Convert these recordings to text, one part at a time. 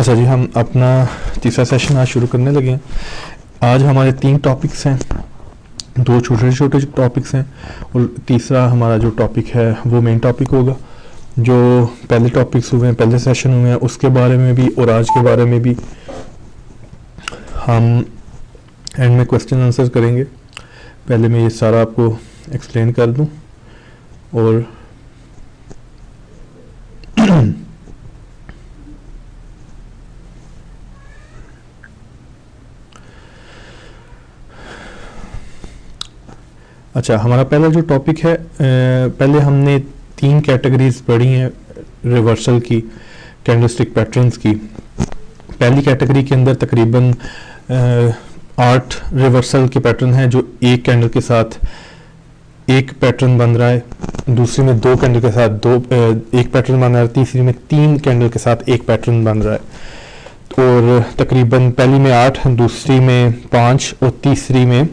अच्छा जी, हम अपना तीसरा सेशन आज शुरू करने लगे हैं। आज हमारे 3 टॉपिक्स हैं, 2 छोटे छोटे टॉपिक्स हैं और तीसरा हमारा जो टॉपिक है वो मेन टॉपिक होगा। जो पहले टॉपिक्स हुए हैं, पहले सेशन हुए हैं, उसके बारे में भी और आज के बारे में भी हम एंड में क्वेश्चन आंसर करेंगे। पहले मैं ये सारा आपको एक्सप्लेन कर दूं और अच्छा, हमारा पहला जो टॉपिक है, पहले हमने 3 कैटेगरीज पढ़ी हैं रिवर्सल की, कैंडलस्टिक पैटर्न्स की। पहली कैटेगरी के अंदर तकरीबन 8 रिवर्सल के पैटर्न हैं जो एक कैंडल के साथ एक पैटर्न बन रहा है, दूसरी में 2 कैंडल के साथ एक पैटर्न बन रहा है, तीसरी में 3 कैंडल के साथ एक पैटर्न बन रहा है। और तकरीबन पहली में 8, दूसरी में 5 और तीसरी में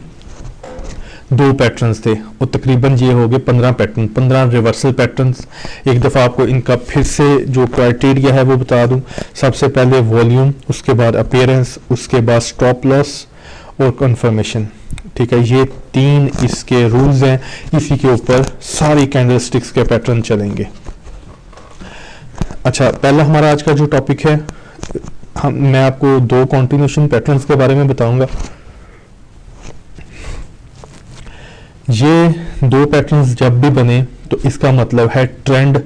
2 पैटर्न्स थे और तकरीबन ये हो गए 15 पैटर्न, 15 रिवर्सल पैटर्न्स। एक दफ़ा आपको इनका फिर से जो क्राइटेरिया है वो बता दूं। सबसे पहले वॉल्यूम, उसके बाद अपीयरेंस, उसके बाद स्टॉप लॉस और कंफर्मेशन। ठीक है, ये 3 इसके रूल्स हैं। इसी के ऊपर सारी कैंडलस्टिक्स के पैटर्न चलेंगे। अच्छा, पहला हमारा आज का जो टॉपिक है, मैं आपको 2 कॉन्टिन्यूशन पैटर्न्स के बारे में बताऊंगा। ये 2 पैटर्न्स जब भी बने तो इसका मतलब है ट्रेंड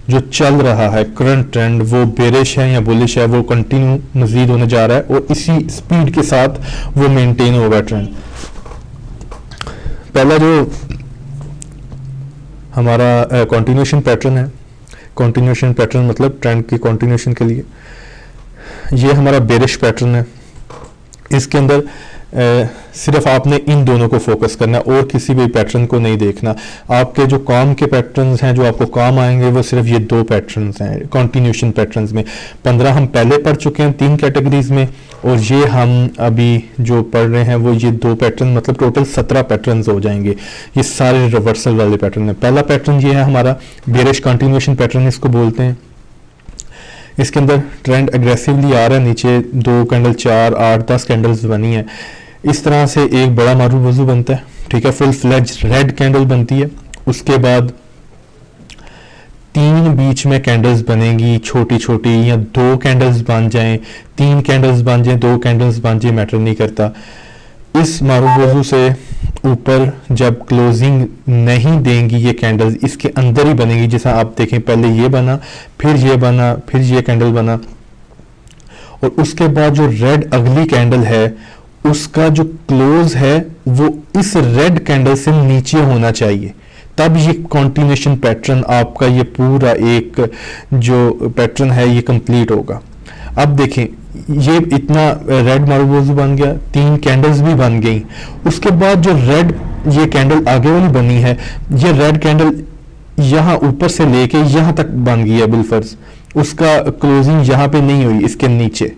जो चल रहा है, करंट ट्रेंड, वो बेरिश है या बुलिश है, वो कंटिन्यू मजीद होने जा रहा है और इसी स्पीड के साथ वो मेंटेन होगा ट्रेंड। पहला जो हमारा कंटिन्यूशन पैटर्न है, कंटिन्यूशन पैटर्न मतलब ट्रेंड की कंटिन्यूशन के लिए, ये हमारा बेरिश पैटर्न है। इसके अंदर सिर्फ आपने इन दोनों को फोकस करना है और किसी भी पैटर्न को नहीं देखना। आपके जो काम के पैटर्न्स हैं, जो आपको काम आएंगे, वो सिर्फ ये 2 पैटर्न्स हैं कॉन्टिन्यूशन पैटर्न्स में। 15 हम पहले पढ़ चुके हैं 3 कैटेगरीज में और ये हम अभी जो पढ़ रहे हैं वो ये 2 पैटर्न, मतलब टोटल 17 पैटर्न्स हो जाएंगे। ये सारे रिवर्सल वाले पैटर्न है। पहला पैटर्न ये है हमारा बेरिश कंटिन्यूशन पैटर्न इसको बोलते हैं। इसके अंदर ट्रेंड एग्रेसिवली आ रहा है, नीचे 2 कैंडल, 4, 8, 10 कैंडल्स बनी है। इस तरह से एक बड़ा मारूफ वजू बनता है। ठीक है, फुल फ्लेज रेड कैंडल बनती है। उसके बाद 3 बीच में कैंडल्स बनेगी छोटी छोटी, या 2 कैंडल्स बन जाएं, 3 कैंडल्स बन जाएं, 2 कैंडल्स बन जाए, मैटर नहीं करता। इस मारूफ वजू से ऊपर जब क्लोजिंग नहीं देंगी ये कैंडल्स, इसके अंदर ही बनेगी। जैसा आप देखें, पहले ये बना, फिर ये बना, फिर ये कैंडल बना और उसके बाद जो रेड अगली कैंडल है उसका जो क्लोज है वो इस रेड कैंडल से नीचे होना चाहिए, तब ये कॉन्टिन्यूशन पैटर्न आपका ये पूरा एक जो पैटर्न है ये कंप्लीट होगा। अब देखें, ये इतना रेड मारूफ बन गया, 3 कैंडल्स भी बन गई। उसके बाद जो रेड ये कैंडल आगे वाली बनी है, ये रेड कैंडल यहाँ ऊपर से लेके यहाँ तक बन गई है बिलफर्ज, उसका क्लोजिंग यहाँ पे नहीं हुई, इसके नीचे,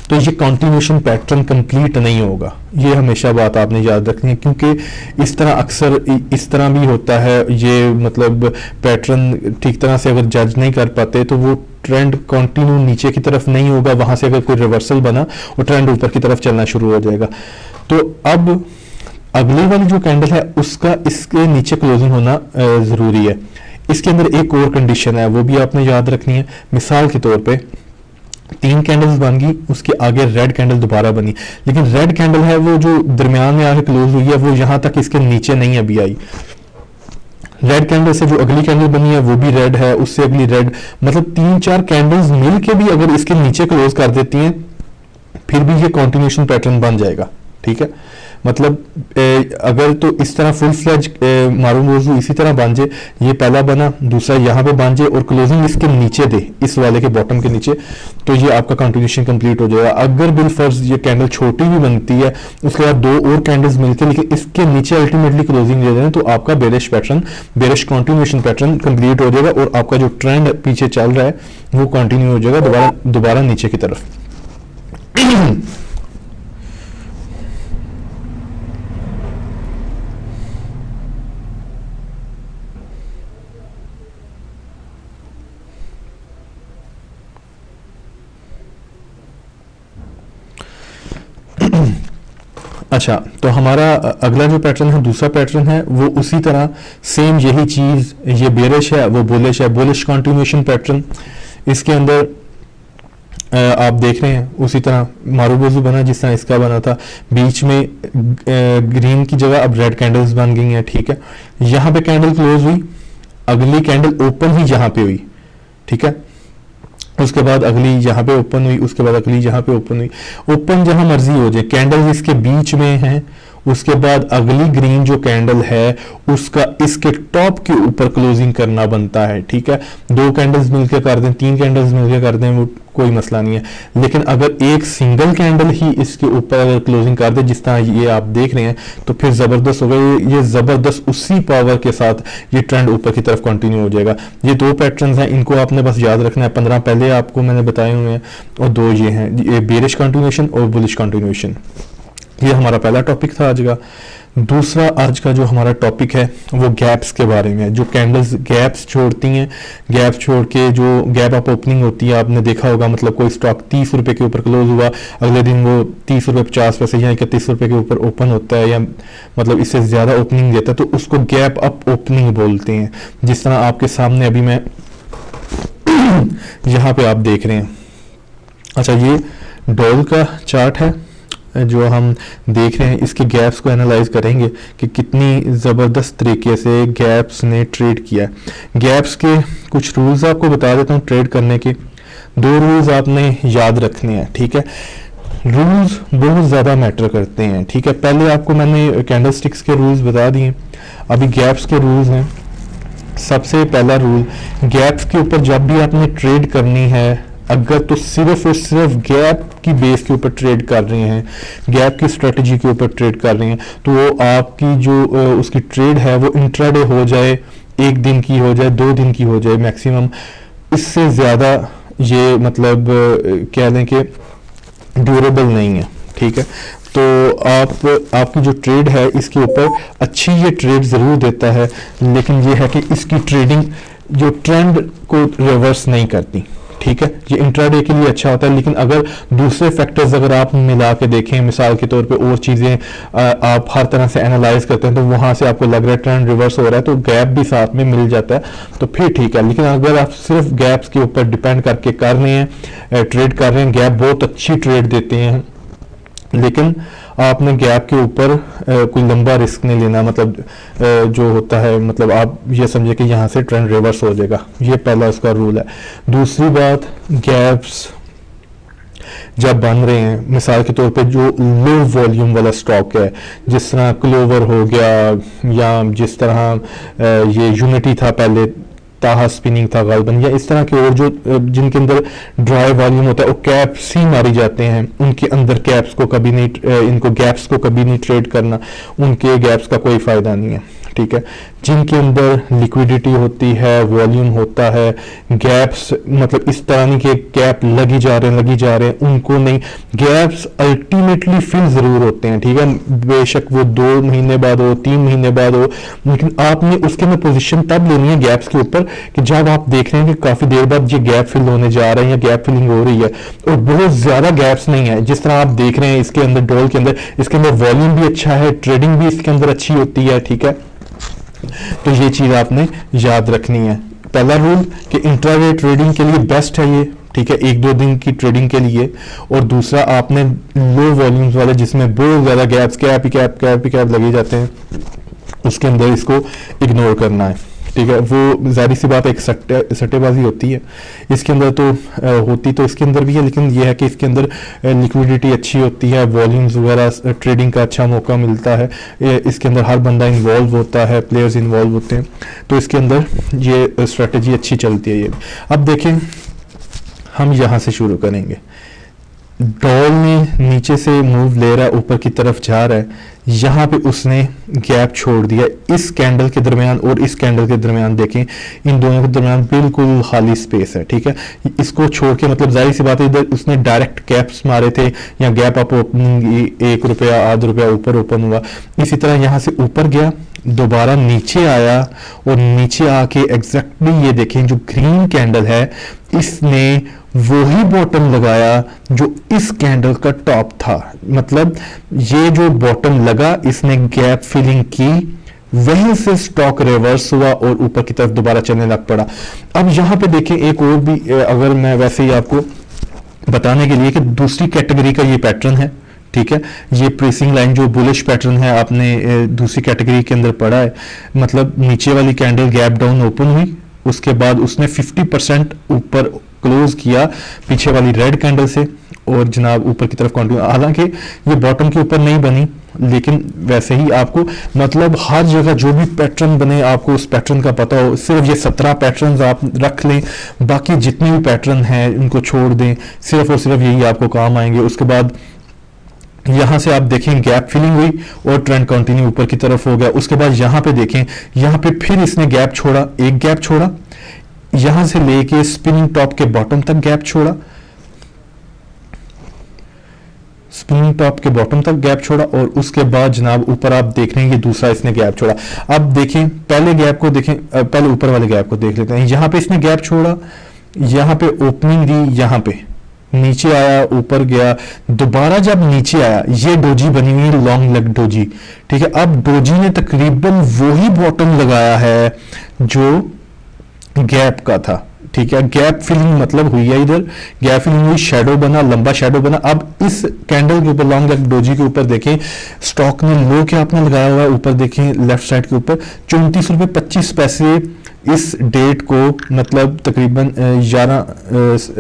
तो ये कॉन्टिन्यूशन पैटर्न कंप्लीट नहीं होगा। ये हमेशा बात आपने याद रखनी है, क्योंकि इस तरह अक्सर इस तरह भी होता है। ये मतलब पैटर्न ठीक तरह से अगर जज नहीं कर पाते तो वो ट्रेंड कंटिन्यू नीचे की तरफ नहीं होगा, वहां से अगर कोई रिवर्सल बना और ट्रेंड ऊपर की तरफ चलना शुरू हो जाएगा। तो अब अगली वाली जो कैंडल है उसका इसके नीचे क्लोजिंग होना जरूरी है। इसके अंदर एक और कंडीशन है, वो भी आपने याद रखनी है। मिसाल के तौर पर 3 कैंडल्स बन गई, उसके आगे रेड कैंडल दोबारा बनी, लेकिन रेड कैंडल है वो जो दरमियान में आके क्लोज हुई है वो यहां तक इसके नीचे नहीं अभी आई। रेड कैंडल से जो अगली कैंडल बनी है वो भी रेड है, उससे अगली रेड, मतलब 3-4 कैंडल्स मिल के भी अगर इसके नीचे क्लोज कर देती हैं फिर भी ये कॉन्टिन्यूशन पैटर्न बन जाएगा। ठीक है, मतलब अगर तो इस तरह फुल फ्लैज मारूफ वजू इसी तरह बन जाए, ये पहला बना, दूसरा यहाँ पे बन जाए और क्लोजिंग इसके नीचे दे, इस वाले के बॉटम के नीचे, तो ये आपका कंटिन्यूशन कंप्लीट हो जाएगा। अगर बिल फर्ज ये कैंडल छोटी भी बनती है, उसके बाद 2 और कैंडल्स मिलकर लेकिन इसके नीचे अल्टीमेटली क्लोजिंग दे दें, तो आपका bearish pattern, bearish continuation pattern complete हो जाएगा और आपका जो ट्रेंड पीछे चल रहा है वो कंटिन्यू हो जाएगा दोबारा नीचे की तरफ। अच्छा, तो हमारा अगला जो पैटर्न है, दूसरा पैटर्न है, वो उसी तरह सेम यही चीज, ये बेरिश है वो बुलिश है, बुलिश कंटिन्यूएशन पैटर्न। इसके अंदर आप देख रहे हैं उसी तरह मारूबोजू बना जिस तरह इसका बना था, बीच में ग्रीन की जगह अब रेड कैंडल्स बन गई हैं। ठीक है, यहाँ पे कैंडल क्लोज हुई, अगली कैंडल ओपन ही यहाँ पे हुई। ठीक है, उसके बाद अगली यहाँ पे ओपन हुई, उसके बाद अगली यहाँ पे ओपन हुई। ओपन जहां मर्जी हो जाए, कैंडल इसके बीच में है, उसके बाद अगली ग्रीन जो कैंडल है उसका इसके टॉप के ऊपर क्लोजिंग करना बनता है। ठीक है, 2 कैंडल्स मिलकर कर दें, 3 कैंडल्स मिलकर कर दें, वो कोई मसला नहीं है। लेकिन अगर एक सिंगल कैंडल ही इसके ऊपर अगर क्लोजिंग कर दे जिस तरह ये आप देख रहे हैं, तो फिर जबरदस्त होगा। ये जबरदस्त उसी पावर के साथ ये ट्रेंड ऊपर की तरफ कंटिन्यू हो जाएगा। ये 2 पैटर्न्स हैं, इनको आपने बस याद रखना है। 15 पहले आपको मैंने बताए हुए हैं और 2 ये हैं, ये बेरिश कंटिन्यूएशन और बुलिश कंटिन्यूएशन। ये हमारा पहला टॉपिक था आज का। दूसरा आज का जो हमारा टॉपिक है वो गैप्स के बारे में है। जो कैंडल्स गैप्स छोड़ती हैं, गैप छोड़ के जो गैप अप ओपनिंग होती है, आपने देखा होगा, मतलब कोई स्टॉक 30 रुपए के ऊपर क्लोज हुआ, अगले दिन वो 30 रुपए 50 पैसे या 31 रुपए के ऊपर ओपन होता है, या मतलब इससे ज्यादा ओपनिंग देता है, तो उसको गैप अप ओपनिंग बोलते हैं। जिस तरह आपके सामने अभी मैं यहाँ पे आप देख रहे हैं। अच्छा, ये डॉल का चार्ट है जो हम देख रहे हैं। इसके गैप्स को एनालाइज करेंगे कि कितनी ज़बरदस्त तरीके से गैप्स ने ट्रेड किया है। गैप्स के कुछ रूल्स आपको बता देता हूँ ट्रेड करने के। 2 रूल्स आपने याद रखने हैं। ठीक है, रूल्स बहुत ज़्यादा मैटर करते हैं। ठीक है, पहले आपको मैंने कैंडलस्टिक्स के रूल्स बता दिए, अभी गैप्स के रूल्स हैं। सबसे पहला रूल, गैप्स के ऊपर जब भी आपने ट्रेड करनी है, अगर तो सिर्फ और सिर्फ गैप की बेस के ऊपर ट्रेड कर रहे हैं, गैप की स्ट्रेटजी के ऊपर ट्रेड कर रहे हैं, तो वो आपकी जो उसकी ट्रेड है वो इंट्राडे हो जाए, 1 दिन की हो जाए, 2 दिन की हो जाए मैक्सिमम, इससे ज़्यादा ये मतलब कह लें कि ड्यूरेबल नहीं है। ठीक है, तो आपकी जो ट्रेड है इसके ऊपर अच्छी ये ट्रेड ज़रूर देता है, लेकिन ये है कि इसकी ट्रेडिंग जो ट्रेंड को रिवर्स नहीं करती। ठीक है, ये इंट्राडे के लिए अच्छा होता है, लेकिन अगर दूसरे फैक्टर्स अगर आप मिला के देखें, मिसाल के तौर पे और चीज़ें आप हर तरह से एनालाइज करते हैं, तो वहां से आपको लग रहा है ट्रेंड रिवर्स हो रहा है, तो गैप भी साथ में मिल जाता है, तो फिर ठीक है। लेकिन अगर आप सिर्फ गैप्स के ऊपर डिपेंड करके कर रहे हैं, ट्रेड कर रहे हैं, गैप बहुत अच्छी ट्रेड देते हैं, लेकिन आपने गैप के ऊपर कोई लंबा रिस्क नहीं लेना। मतलब जो होता है, मतलब आप ये समझे कि यहाँ से ट्रेंड रिवर्स हो जाएगा, ये पहला उसका रूल है। दूसरी बात, गैप्स जब बन रहे हैं, मिसाल के तौर पे जो लो वॉल्यूम वाला स्टॉक है, जिस तरह क्लोवर हो गया, या जिस तरह ये यूनिटी था पहले, ताहा स्पिनिंग था गालबन, या इस तरह के और जो जिनके अंदर ड्राई वॉल्यूम होता है, वो कैप्स ही मारी जाते हैं, उनके अंदर कैप्स को कभी नहीं, इनको गैप्स को कभी नहीं ट्रेड करना, उनके गैप्स का कोई फायदा नहीं है। ठीक है, जिनके अंदर लिक्विडिटी होती है, वॉल्यूम होता है, गैप्स मतलब इस तरह नहीं कि गैप लगी जा रहे हैं, उनको नहीं, गैप्स अल्टीमेटली फिल जरूर होते हैं। ठीक है, बेशक वो 2 महीने बाद हो, 3 महीने बाद हो, लेकिन आपने उसके में पोजीशन तब लेनी है गैप्स के ऊपर कि जब आप देख रहे हैं कि काफी देर बाद ये गैप फिल होने जा रहे हैं या गैप फिलिंग हो रही है, और बहुत ज्यादा गैप्स नहीं है, जिस तरह आप देख रहे हैं इसके अंदर, डॉल के अंदर, इसके अंदर वॉल्यूम भी अच्छा है, ट्रेडिंग भी इसके अंदर अच्छी होती है। ठीक है, तो ये चीज आपने याद रखनी है। पहला रूल कि इंट्राडे ट्रेडिंग के लिए बेस्ट है ये। ठीक है, 1-2 दिन की ट्रेडिंग के लिए। और दूसरा, आपने लो वॉल्यूम्स वाले जिसमें बहुत ज्यादा गैप्स, कैप लगे जाते हैं, उसके अंदर इसको इग्नोर करना है। ठीक है, वो जाहिर सी बात एक सट्टेबाजी होती है, इसके अंदर तो होती तो इसके अंदर भी है, लेकिन यह है कि इसके अंदर लिक्विडिटी अच्छी होती है, वॉल्यूम्स वगैरह, ट्रेडिंग का अच्छा मौका मिलता है, इसके अंदर हर बंदा इन्वॉल्व होता है, प्लेयर्स इन्वॉल्व होते हैं, तो इसके अंदर ये स्ट्रेटजी अच्छी चलती है। ये अब देखें, हम यहाँ से शुरू करेंगे। डॉल ने नीचे से मूव ले रहा है, ऊपर की तरफ जा रहा है, यहाँ पे उसने गैप छोड़ दिया। इस कैंडल के दरमियान और इस कैंडल के दरमियान देखें, इन दोनों के दरमियान बिल्कुल खाली स्पेस है। ठीक है, इसको छोड़ के, मतलब जाहिर सी बात है, इधर उसने डायरेक्ट कैप्स मारे थे, या गैप अप ओपनिंग 1 रुपया, आधा रुपया ऊपर ओपन हुआ, इसी तरह यहाँ से ऊपर गया, दोबारा नीचे आया और नीचे आके एग्जैक्टली ये देखें जो ग्रीन कैंडल है इसने वही बॉटम लगाया जो इस कैंडल का टॉप था। मतलब ये जो बॉटम लगा इसने गैप फिलिंग की, वहीं से स्टॉक रिवर्स हुआ और ऊपर की तरफ दोबारा चलने लग पड़ा। अब यहां पे देखें एक और भी, अगर मैं वैसे ही आपको बताने के लिए कि दूसरी कैटेगरी का ये पैटर्न है, ठीक है, ये प्रेसिंग लाइन जो बुलिश पैटर्न है आपने दूसरी कैटेगरी के अंदर पढ़ा है। मतलब नीचे वाली कैंडल गैप डाउन ओपन हुई, उसके बाद उसने 50% ऊपर क्लोज किया पीछे वाली रेड कैंडल से और जनाब ऊपर की तरफ कंटिन्यू। हालांकि ये बॉटम के ऊपर नहीं बनी, लेकिन वैसे ही आपको मतलब हर जगह जो भी पैटर्न बने आपको उस पैटर्न का पता हो। सिर्फ ये 17 पैटर्न्स आप रख लें, बाकी जितने भी पैटर्न हैं उनको छोड़ दें, सिर्फ और सिर्फ यही आपको काम आएंगे। उसके बाद यहां से आप देखें गैप फिलिंग हुई और ट्रेंड कंटिन्यू ऊपर की तरफ हो गया। उसके बाद यहां पे देखें, यहां पे फिर इसने गैप छोड़ा, एक गैप छोड़ा, यहां से लेके स्पिनिंग टॉप के बॉटम तक गैप छोड़ा, स्पिनिंग टॉप के बॉटम तक गैप छोड़ा और उसके बाद जनाब ऊपर आप देख रहे हैं ये दूसरा इसने गैप छोड़ा। अब देखें पहले गैप को देखें, पहले ऊपर वाले गैप को देख लेते हैं। यहां पे इसने गैप छोड़ा, यहां पे ओपनिंग दी, यहां पे नीचे आया, ऊपर गया, दोबारा जब नीचे आया ये डोजी बनी हुई है, लॉन्ग लेग डोजी, ठीक है। अब डोजी ने तकरीबन वही बॉटम लगाया है जो गैप का था, ठीक है। गैप फिलिंग मतलब हुई है, इधर गैप फिलिंग हुई, शैडो बना, लंबा शैडो बना। अब इस कैंडल के ऊपर लॉन्ग लेग डोजी के ऊपर देखें स्टॉक ने लो क्या अपना लगाया हुआ है, ऊपर देखें लेफ्ट साइड के ऊपर 34 रुपए 25 पैसे इस डेट को, मतलब तकरीबन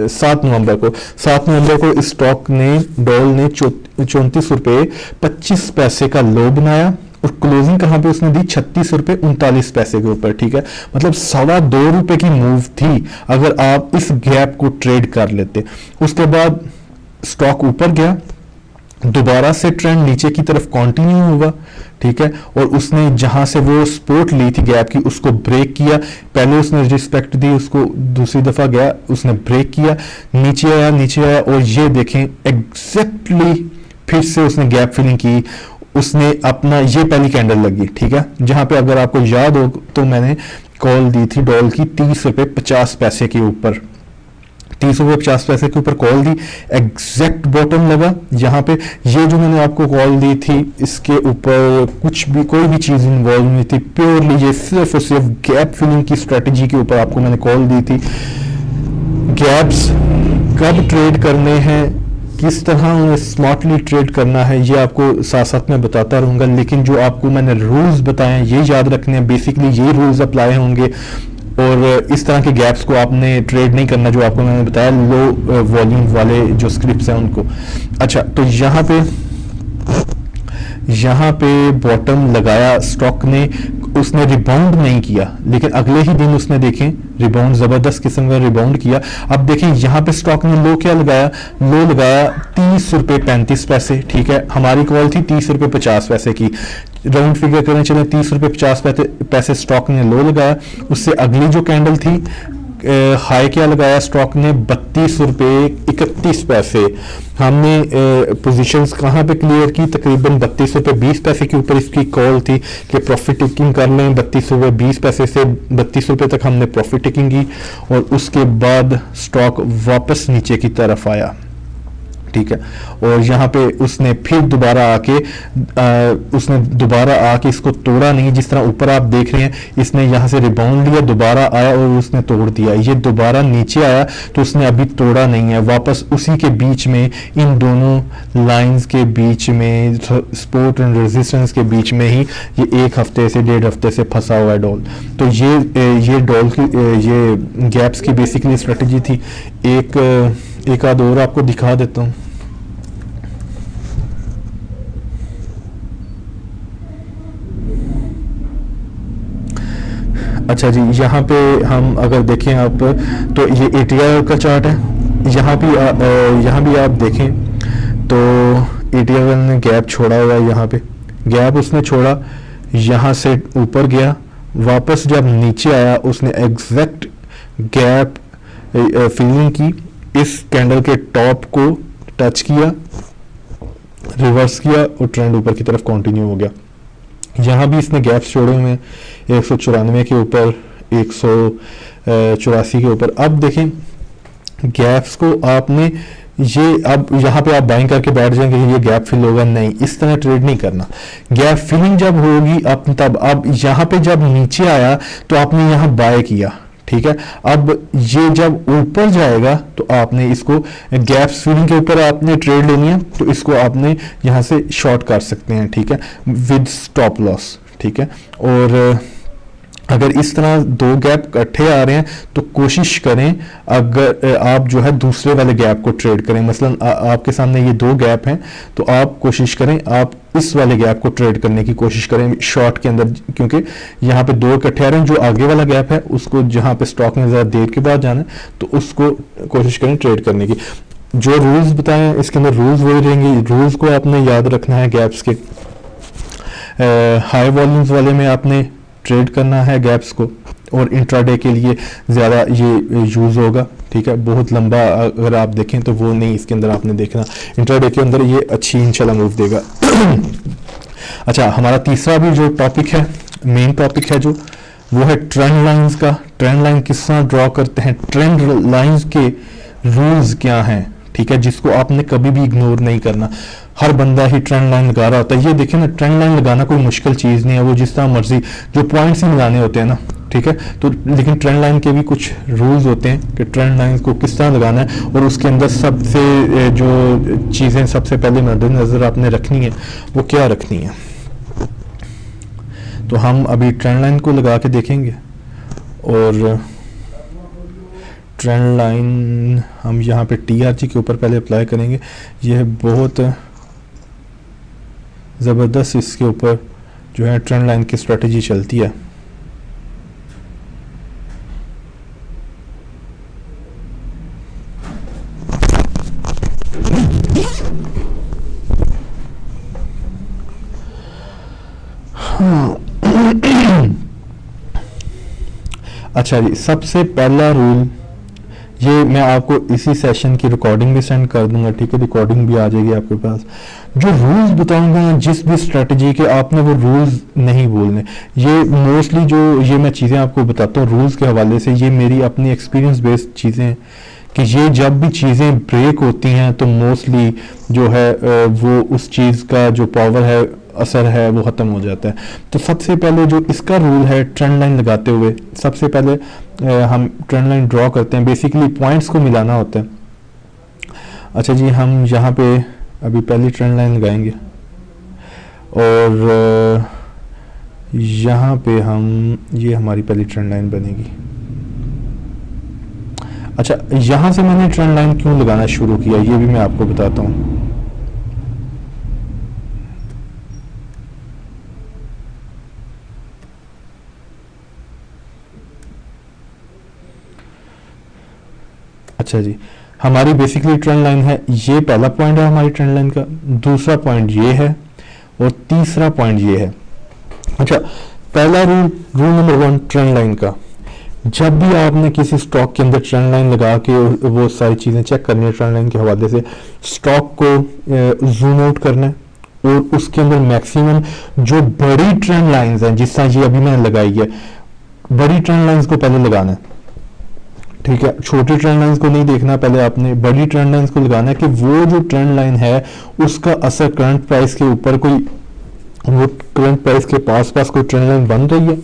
7 नवंबर को इस स्टॉक ने, डॉल ने 34 रुपए 25 पैसे का लो बनाया और क्लोजिंग कहां पे उसने दी 36 रुपए 39 पैसे के ऊपर, ठीक है। मतलब 2.25 रुपए की मूव थी अगर आप इस गैप को ट्रेड कर लेते। उसके बाद स्टॉक ऊपर गया, दोबारा से ट्रेंड नीचे की तरफ कंटिन्यू हुआ, ठीक है, और उसने जहां से वो सपोर्ट ली थी गैप की उसको ब्रेक किया। पहले उसने रिस्पेक्ट दी, उसको दूसरी दफा गया उसने ब्रेक किया, नीचे आया और ये देखें एग्जैक्टली फिर से उसने गैप फिलिंग की। उसने अपना, ये पहली कैंडल लगी, ठीक है, जहां पे अगर आपको याद हो तो मैंने कॉल दी थी डॉल की 30 रुपए 50 पैसे के ऊपर, 30 रुपए 50 पैसे के ऊपर कॉल दी, एग्जैक्ट बॉटम लगा यहाँ पे। ये जो मैंने आपको कॉल दी थी इसके ऊपर कुछ भी, कोई भी चीज इन्वॉल्व नहीं थी, प्योरली ये सिर्फ और सिर्फ गैप फिलिंग की स्ट्रेटेजी के ऊपर आपको मैंने कॉल दी थी। गैप्स कब ट्रेड करने हैं, किस तरह उन्हें स्मार्टली ट्रेड करना है, ये आपको साथ साथ में बताता रहूंगा, लेकिन जो आपको मैंने रूल्स बताए हैं ये याद रखने हैं। बेसिकली ये रूल्स अप्लाई होंगे और इस तरह के गैप्स को आपने ट्रेड नहीं करना जो आपको मैंने बताया, लो वॉल्यूम वाले जो स्क्रिप्ट्स हैं उनको। अच्छा, तो यहाँ पे बॉटम लगाया स्टॉक ने, उसने रिबाउंड नहीं किया, लेकिन अगले ही दिन उसने देखें रिबाउंड, जबरदस्त किस्म का रिबाउंड किया। अब देखें यहाँ पे स्टॉक ने लो क्या लगाया, लो लगाया 30 रुपए 35 पैसे, ठीक है। हमारी कॉल थी 30 रुपए 50 पैसे की, राउंड फिगर करने चले 30 रुपए 50 पैसे स्टॉक ने लो लगाया। उससे अगली जो कैंडल थी हाई क्या लगाया स्टॉक ने 32 रुपए 31 पैसे। हमने पोजीशंस कहाँ पे क्लियर की, तकरीबन 32 रुपए 20 पैसे के ऊपर इसकी कॉल थी कि प्रॉफिट टेकिंग कर लें। 32 रुपए 20 पैसे से 32 रुपए तक हमने प्रॉफिट टेकिंग की और उसके बाद स्टॉक वापस नीचे की तरफ आया, ठीक है। और यहाँ पे उसने फिर दोबारा आके इसको तोड़ा नहीं, जिस तरह ऊपर आप देख रहे हैं इसने यहाँ से रिबाउंड लिया, दोबारा आया और उसने तोड़ दिया। ये दोबारा नीचे आया तो उसने अभी तोड़ा नहीं है, वापस उसी के बीच में, इन दोनों लाइंस के बीच में, सपोर्ट एंड रेजिस्टेंस के बीच में ही ये 1 हफ्ते से 1.5 हफ्ते से फंसा हुआ है डॉल। तो ये डॉल की, ये गैप्स की बेसिकली स्ट्रेटेजी थी। एक आध और आपको दिखा देता हूँ। अच्छा जी, यहाँ पे हम अगर देखें आप तो ये ATR का चार्ट है। यहाँ भी आप देखें तो ATR ने गैप छोड़ा हुआ है, यहाँ पे गैप उसने छोड़ा, यहाँ से ऊपर गया, वापस जब नीचे आया उसने एग्जैक्ट गैप फिलिंग की, इस कैंडल के टॉप को टच किया, रिवर्स किया और ट्रेंड ऊपर की तरफ कंटिन्यू हो गया। यहाँ भी इसने गैप्स छोड़े हुए हैं 194 के ऊपर, 184 के ऊपर। अब देखें गैप्स को आपने ये, अब यहाँ पे आप बाइंग करके बैठ जाएंगे ये गैप फिल होगा, नहीं, इस तरह ट्रेड नहीं करना। गैप फिलिंग जब होगी अब तब, अब यहाँ पे जब नीचे आया तो आपने यहाँ बाय किया, ठीक है। अब ये जब ऊपर जाएगा तो आपने इसको गैप फिलिंग के ऊपर आपने ट्रेड लेनी है, तो इसको आपने यहाँ से शॉर्ट कर सकते हैं, ठीक है, विद स्टॉप लॉस, ठीक है। और अगर इस तरह दो गैप इकट्ठे आ रहे हैं तो कोशिश करें अगर आप जो है दूसरे वाले गैप को ट्रेड करें। मसलन आपके सामने ये दो गैप हैं तो आप कोशिश करें आप इस वाले गैप को ट्रेड करने की कोशिश करें शॉर्ट के अंदर, क्योंकि यहाँ पे दो इकट्ठे आ रहे हैं। जो आगे वाला गैप है उसको जहाँ पे स्टॉक में ज़्यादा देर के बाद जाना है तो उसको कोशिश करें ट्रेड करने की। जो रूल्स बताएं इसके अंदर रूल्स वही रहेंगे, रूल्स को आपने याद रखना है। गैप्स के हाई वॉल्यूम्स वाले में आपने ट्रेड करना है गैप्स को, और इंट्राडे के लिए ज़्यादा ये यूज़ होगा, ठीक है। बहुत लंबा अगर आप देखें तो वो नहीं, इसके अंदर आपने देखना इंट्राडे के अंदर ये अच्छी इंशाल्लाह मूव देगा। अच्छा, हमारा तीसरा भी जो टॉपिक है, मेन टॉपिक है जो, वो है ट्रेंड लाइंस का। ट्रेंड लाइन किस तरह ड्रॉ करते हैं, ट्रेंड लाइंस के रूल्स क्या हैं, ठीक है, जिसको आपने कभी भी इग्नोर नहीं करना। हर बंदा ही ट्रेंड लाइन लगा रहा होता है। ये देखिए ना, ट्रेंड लाइन लगाना कोई मुश्किल चीज़ नहीं है, वो जिस तरह मर्जी जो पॉइंट्स ही लगाने होते हैं ना, ठीक है। तो लेकिन ट्रेंड लाइन के भी कुछ रूल्स होते हैं कि ट्रेंड लाइन को किस तरह लगाना है, और उसके अंदर सबसे जो चीज़ें सबसे पहले मद्देनजर आपने रखनी है वो क्या रखनी है। तो हम अभी ट्रेंड लाइन को लगा के देखेंगे, और ट्रेंड लाइन हम यहाँ पे TRG के ऊपर पहले अप्लाई करेंगे। यह बहुत ज़बरदस्त इसके ऊपर जो है ट्रेंड लाइन की स्ट्रेटजी चलती है। अच्छा जी, सबसे पहला रूल ये मैं आपको इसी सेशन की रिकॉर्डिंग भी सेंड कर दूंगा, ठीक है, रिकॉर्डिंग भी आ जाएगी आपके पास। जो रूल्स बताऊंगा जिस भी स्ट्रेटजी के, आपने वो रूल्स नहीं बोलने। ये मोस्टली जो ये मैं चीज़ें आपको बताता हूँ रूल्स के हवाले से, ये मेरी अपनी एक्सपीरियंस बेस्ड चीज़ें हैं कि ये जब भी चीज़ें ब्रेक होती हैं तो मोस्टली जो है वो उस चीज़ का जो पावर है, असर है, वो ख़त्म हो जाता है। तो सबसे पहले जो इसका रूल है ट्रेंड लाइन लगाते हुए, सबसे पहले हम ट्रेंड लाइन ड्रॉ करते हैं, बेसिकली पॉइंट्स को मिलाना होता है। अच्छा जी, हम यहाँ पे अभी पहली ट्रेंड लाइन लगाएंगे, और यहाँ पे हम, ये हमारी पहली ट्रेंड लाइन बनेगी। अच्छा, यहाँ से मैंने ट्रेंड लाइन क्यों लगाना शुरू किया ये भी मैं आपको बताता हूँ। अच्छा जी, हमारी बेसिकली ट्रेंड लाइन है, ये पहला पॉइंट है हमारी ट्रेंड लाइन का, दूसरा पॉइंट ये है, और तीसरा पॉइंट ये है। अच्छा, पहला रूल नंबर 1 ट्रेंड लाइन का, जब भी आपने किसी स्टॉक के अंदर ट्रेंड लाइन लगा के वो सारी चीज़ें चेक करनी है ट्रेंड लाइन के हवाले से, स्टॉक को जूम आउट करना है, और उसके अंदर मैक्सिमम जो बड़ी ट्रेंड लाइंस हैं, जिस तरह ये अभी मैंने लगाई है, बड़ी ट्रेंड लाइंस को पहले लगाना है, ठीक है। छोटी ट्रेंड लाइंस को नहीं देखना, पहले आपने बड़ी ट्रेंड लाइंस को लगाना है कि वो जो ट्रेंड लाइन है उसका असर करंट प्राइस के ऊपर, कोई वो करंट प्राइस के पास कोई ट्रेंड लाइन बन रही है,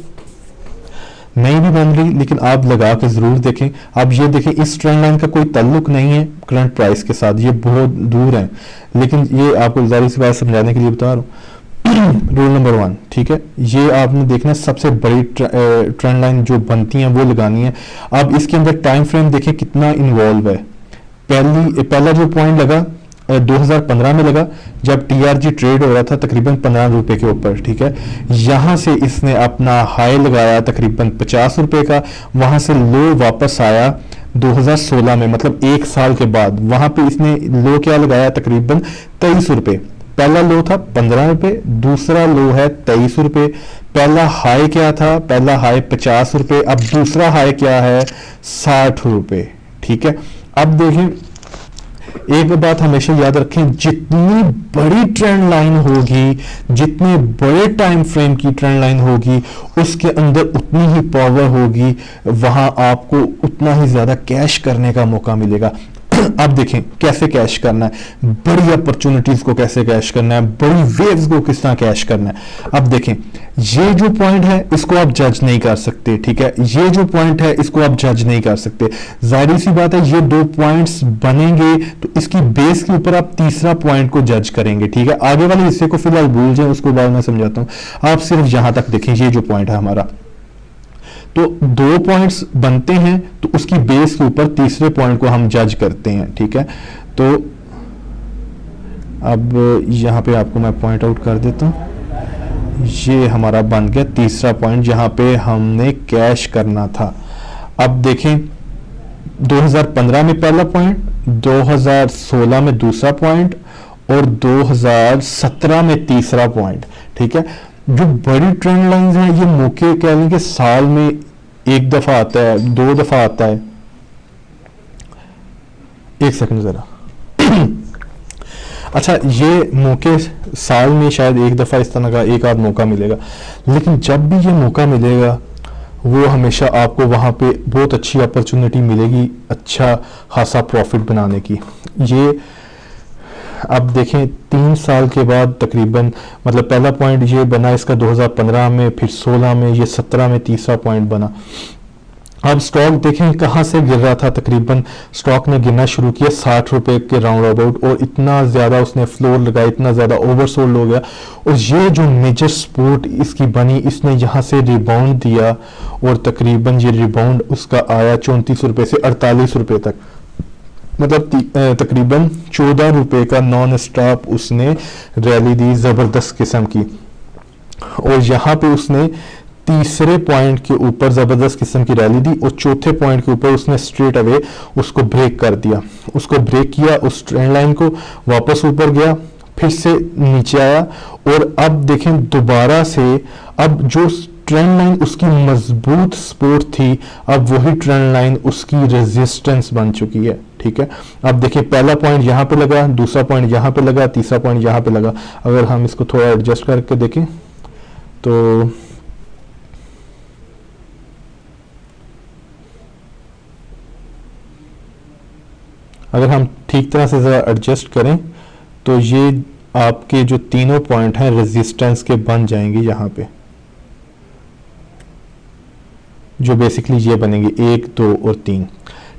नहीं भी बन रही, लेकिन आप लगा के जरूर देखें। आप ये देखें, इस ट्रेंड लाइन का कोई ताल्लुक नहीं है करंट प्राइस के साथ, ये बहुत दूर है, लेकिन ये आपको जाहिर सी बात समझाने के लिए बता रहा हूँ। रूल नंबर 1, ठीक है, ये आपने देखना सबसे बड़ी ट्रेंड लाइन जो बनती हैं वो लगानी है। अब इसके अंदर टाइम फ्रेम देखें कितना इन्वॉल्व है। पहला जो पॉइंट लगा 2015 में लगा, जब TRG ट्रेड हो रहा था तकरीबन 15 रुपए के ऊपर, ठीक है। यहां से इसने अपना हाई लगाया तकरीबन 50 रुपए का, वहां से लो वापस आया 2016 में, मतलब 1 साल के बाद। वहां पे इसने लो क्या लगाया, तकरीबन 23 रुपए। पहला लो था 15 रुपए, दूसरा लो है 23 रुपए। पहला हाई क्या था, पहला हाई 50 रुपए, अब दूसरा हाई क्या है 60 रुपए, ठीक है। अब देखें एक बात हमेशा याद रखें, जितनी बड़ी ट्रेंड लाइन होगी, जितने बड़े टाइम फ्रेम की ट्रेंड लाइन होगी, उसके अंदर उतनी ही पावर होगी, वहां आपको उतना ही ज्यादा कैश करने का मौका मिलेगा। अब देखें कैसे कैश करना है, बड़ी अपॉर्चुनिटीज को कैसे कैश करना है, बड़ी वेव्स को किस तरह कैश करना है। अब देखें, ये जो पॉइंट है इसको आप जज नहीं कर सकते, ठीक है, ये जो पॉइंट है इसको आप जज नहीं कर सकते। जाहिर सी बात है, ये दो पॉइंट्स बनेंगे तो इसकी बेस के ऊपर आप तीसरा पॉइंट को जज करेंगे, ठीक है। आगे वाले हिस्से को फिलहाल भूल जाए, उसको बाद में समझाता हूं। आप सिर्फ यहां तक देखें, ये जो पॉइंट है हमारा, तो दो पॉइंट्स बनते हैं तो उसकी बेस के ऊपर तीसरे पॉइंट को हम जज करते हैं, ठीक है। तो अब यहां पे आपको मैं पॉइंट आउट कर देता हूं, ये हमारा बन गया तीसरा पॉइंट जहां पे हमने कैश करना था। अब देखें, 2015 में पहला पॉइंट, 2016 में दूसरा पॉइंट और 2017 में तीसरा पॉइंट, ठीक है। जो बड़ी ट्रेंड लाइंस हैं, ये मौके कह लें कि साल में एक दफा आता है, दो दफा आता है। एक सेकंड जरा। अच्छा, ये मौके साल में शायद एक दफा इस तरह का एक आध मौका मिलेगा, लेकिन जब भी ये मौका मिलेगा वो हमेशा आपको वहां पे बहुत अच्छी अपॉर्चुनिटी मिलेगी, अच्छा खासा प्रॉफिट बनाने की। ये अब देखें, 3 साल के बाद तकरीबन, मतलब पहला पॉइंट ये बना इसका 2015 में, फिर 16 में, ये 17 में तीसरा पॉइंट बना। अब स्टॉक देखें कहां से गिर रहा था, तकरीबन स्टॉक ने गिरना शुरू किया 60 रुपए के राउंड अबाउट, और इतना ज्यादा उसने फ्लोर लगाया, इतना ज्यादा ओवरसोल्ड हो गया, और ये जो मेजर सपोर्ट इसकी बनी, इसने यहां से रिबाउंड दिया, और तकरीबन ये रिबाउंड उसका आया 34 रुपए से 48 रुपए तक, मतलब तकरीबन 14 रुपए का नॉन स्टॉप उसने रैली दी, जबरदस्त किस्म की। और यहाँ पे उसने तीसरे पॉइंट के ऊपर जबरदस्त किस्म की रैली दी, और चौथे पॉइंट के ऊपर उसने स्ट्रेट अवे उसको ब्रेक कर दिया, उसको ब्रेक किया, उस ट्रेंड लाइन को, वापस ऊपर गया, फिर से नीचे आया, और अब देखें दोबारा से, अब जो ट्रेंड लाइन उसकी मजबूत सपोर्ट थी, अब वही ट्रेंड लाइन उसकी रेजिस्टेंस बन चुकी है, ठीक है। अब देखिए, पहला पॉइंट यहां पे लगा, दूसरा पॉइंट यहां पे लगा, तीसरा पॉइंट यहां पे लगा। अगर हम इसको थोड़ा एडजस्ट करके देखें तो अगर हम ठीक तरह से जरा एडजस्ट करें तो ये आपके जो तीनों पॉइंट हैं रेजिस्टेंस के बन जाएंगे यहां पे, जो बेसिकली ये बनेंगे 1, 2 और 3,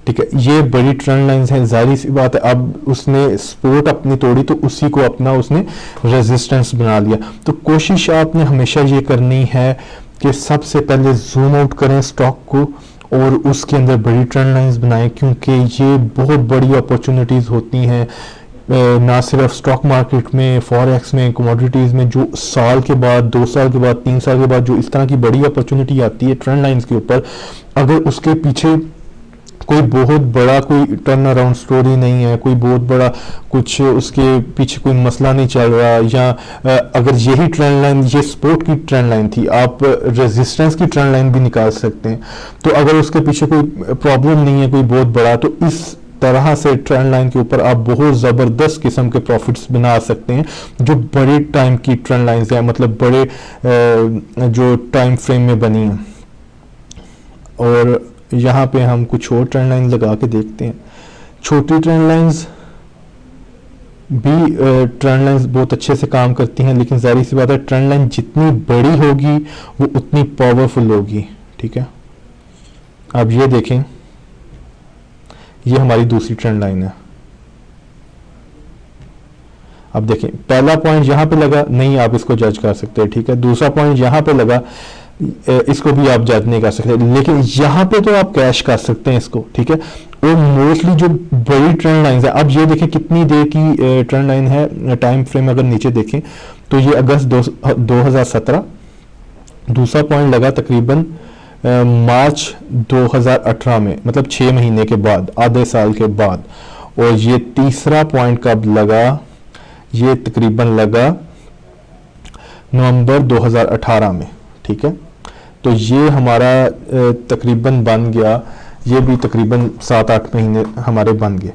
ठीक है। ये बड़ी ट्रेंड लाइंस हैं, जाहिर सी बात है, अब उसने सपोर्ट अपनी तोड़ी तो उसी को अपना उसने रेजिस्टेंस बना लिया। तो कोशिश आपने हमेशा ये करनी है कि सबसे पहले जूम आउट करें स्टॉक को, और उसके अंदर बड़ी ट्रेंड लाइंस बनाएं, क्योंकि ये बहुत बड़ी अपॉर्चुनिटीज होती हैं, ना सिर्फ स्टॉक मार्केट में, फॉरेक्स में, कमोडिटीज़ में, जो साल के बाद, 2 साल के बाद, 3 साल के बाद जो इस तरह की बड़ी अपॉर्चुनिटी आती है ट्रेंड लाइंस के ऊपर, अगर उसके पीछे कोई बहुत बड़ा कोई टर्न अराउंड स्टोरी नहीं है, कोई बहुत बड़ा कुछ उसके पीछे कोई मसला नहीं चल रहा, या अगर यही ट्रेंड लाइन, ये सपोर्ट की ट्रेंड लाइन थी, आप रेजिस्टेंस की ट्रेंड लाइन भी निकाल सकते हैं, तो अगर उसके पीछे कोई प्रॉब्लम नहीं है कोई बहुत बड़ा, तो इस तरह से ट्रेंड लाइन के ऊपर आप बहुत ज़बरदस्त किस्म के प्रॉफिट्स बना सकते हैं, जो बड़े टाइम की ट्रेंड लाइंस हैं, मतलब बड़े जो टाइम फ्रेम में बनी हैं। और यहाँ पे हम कुछ और ट्रेंड लाइन लगा के देखते हैं। छोटी ट्रेंड लाइंस भी ट्रेंड लाइंस बहुत अच्छे से काम करती हैं, लेकिन जाहिर सी बात है ट्रेंड लाइन जितनी बड़ी होगी वो उतनी पावरफुल होगी, ठीक है। अब ये देखें, ये हमारी दूसरी ट्रेंड लाइन है। अब देखें, पहला पॉइंट यहां पे लगा, नहीं आप इसको जज कर सकते हैं, ठीक है। दूसरा पॉइंट यहां पे लगा, इसको भी आप जज नहीं कर सकते, लेकिन यहां पे तो आप कैश कर सकते हैं इसको, ठीक है। और मोस्टली जो बड़ी ट्रेंड लाइन है, अब ये देखें कितनी देर की ट्रेंड लाइन है, टाइम फ्रेम अगर नीचे देखें तो ये अगस्त 2017, दूसरा पॉइंट लगा तकरीबन मार्च 2018 में, मतलब 6 महीने के बाद, आधे साल के बाद। और ये तीसरा पॉइंट कब लगा, ये तकरीबन लगा नवंबर 2018 में, ठीक है। तो ये हमारा तकरीबन बन गया, ये भी तकरीबन 7-8 महीने हमारे बन गए।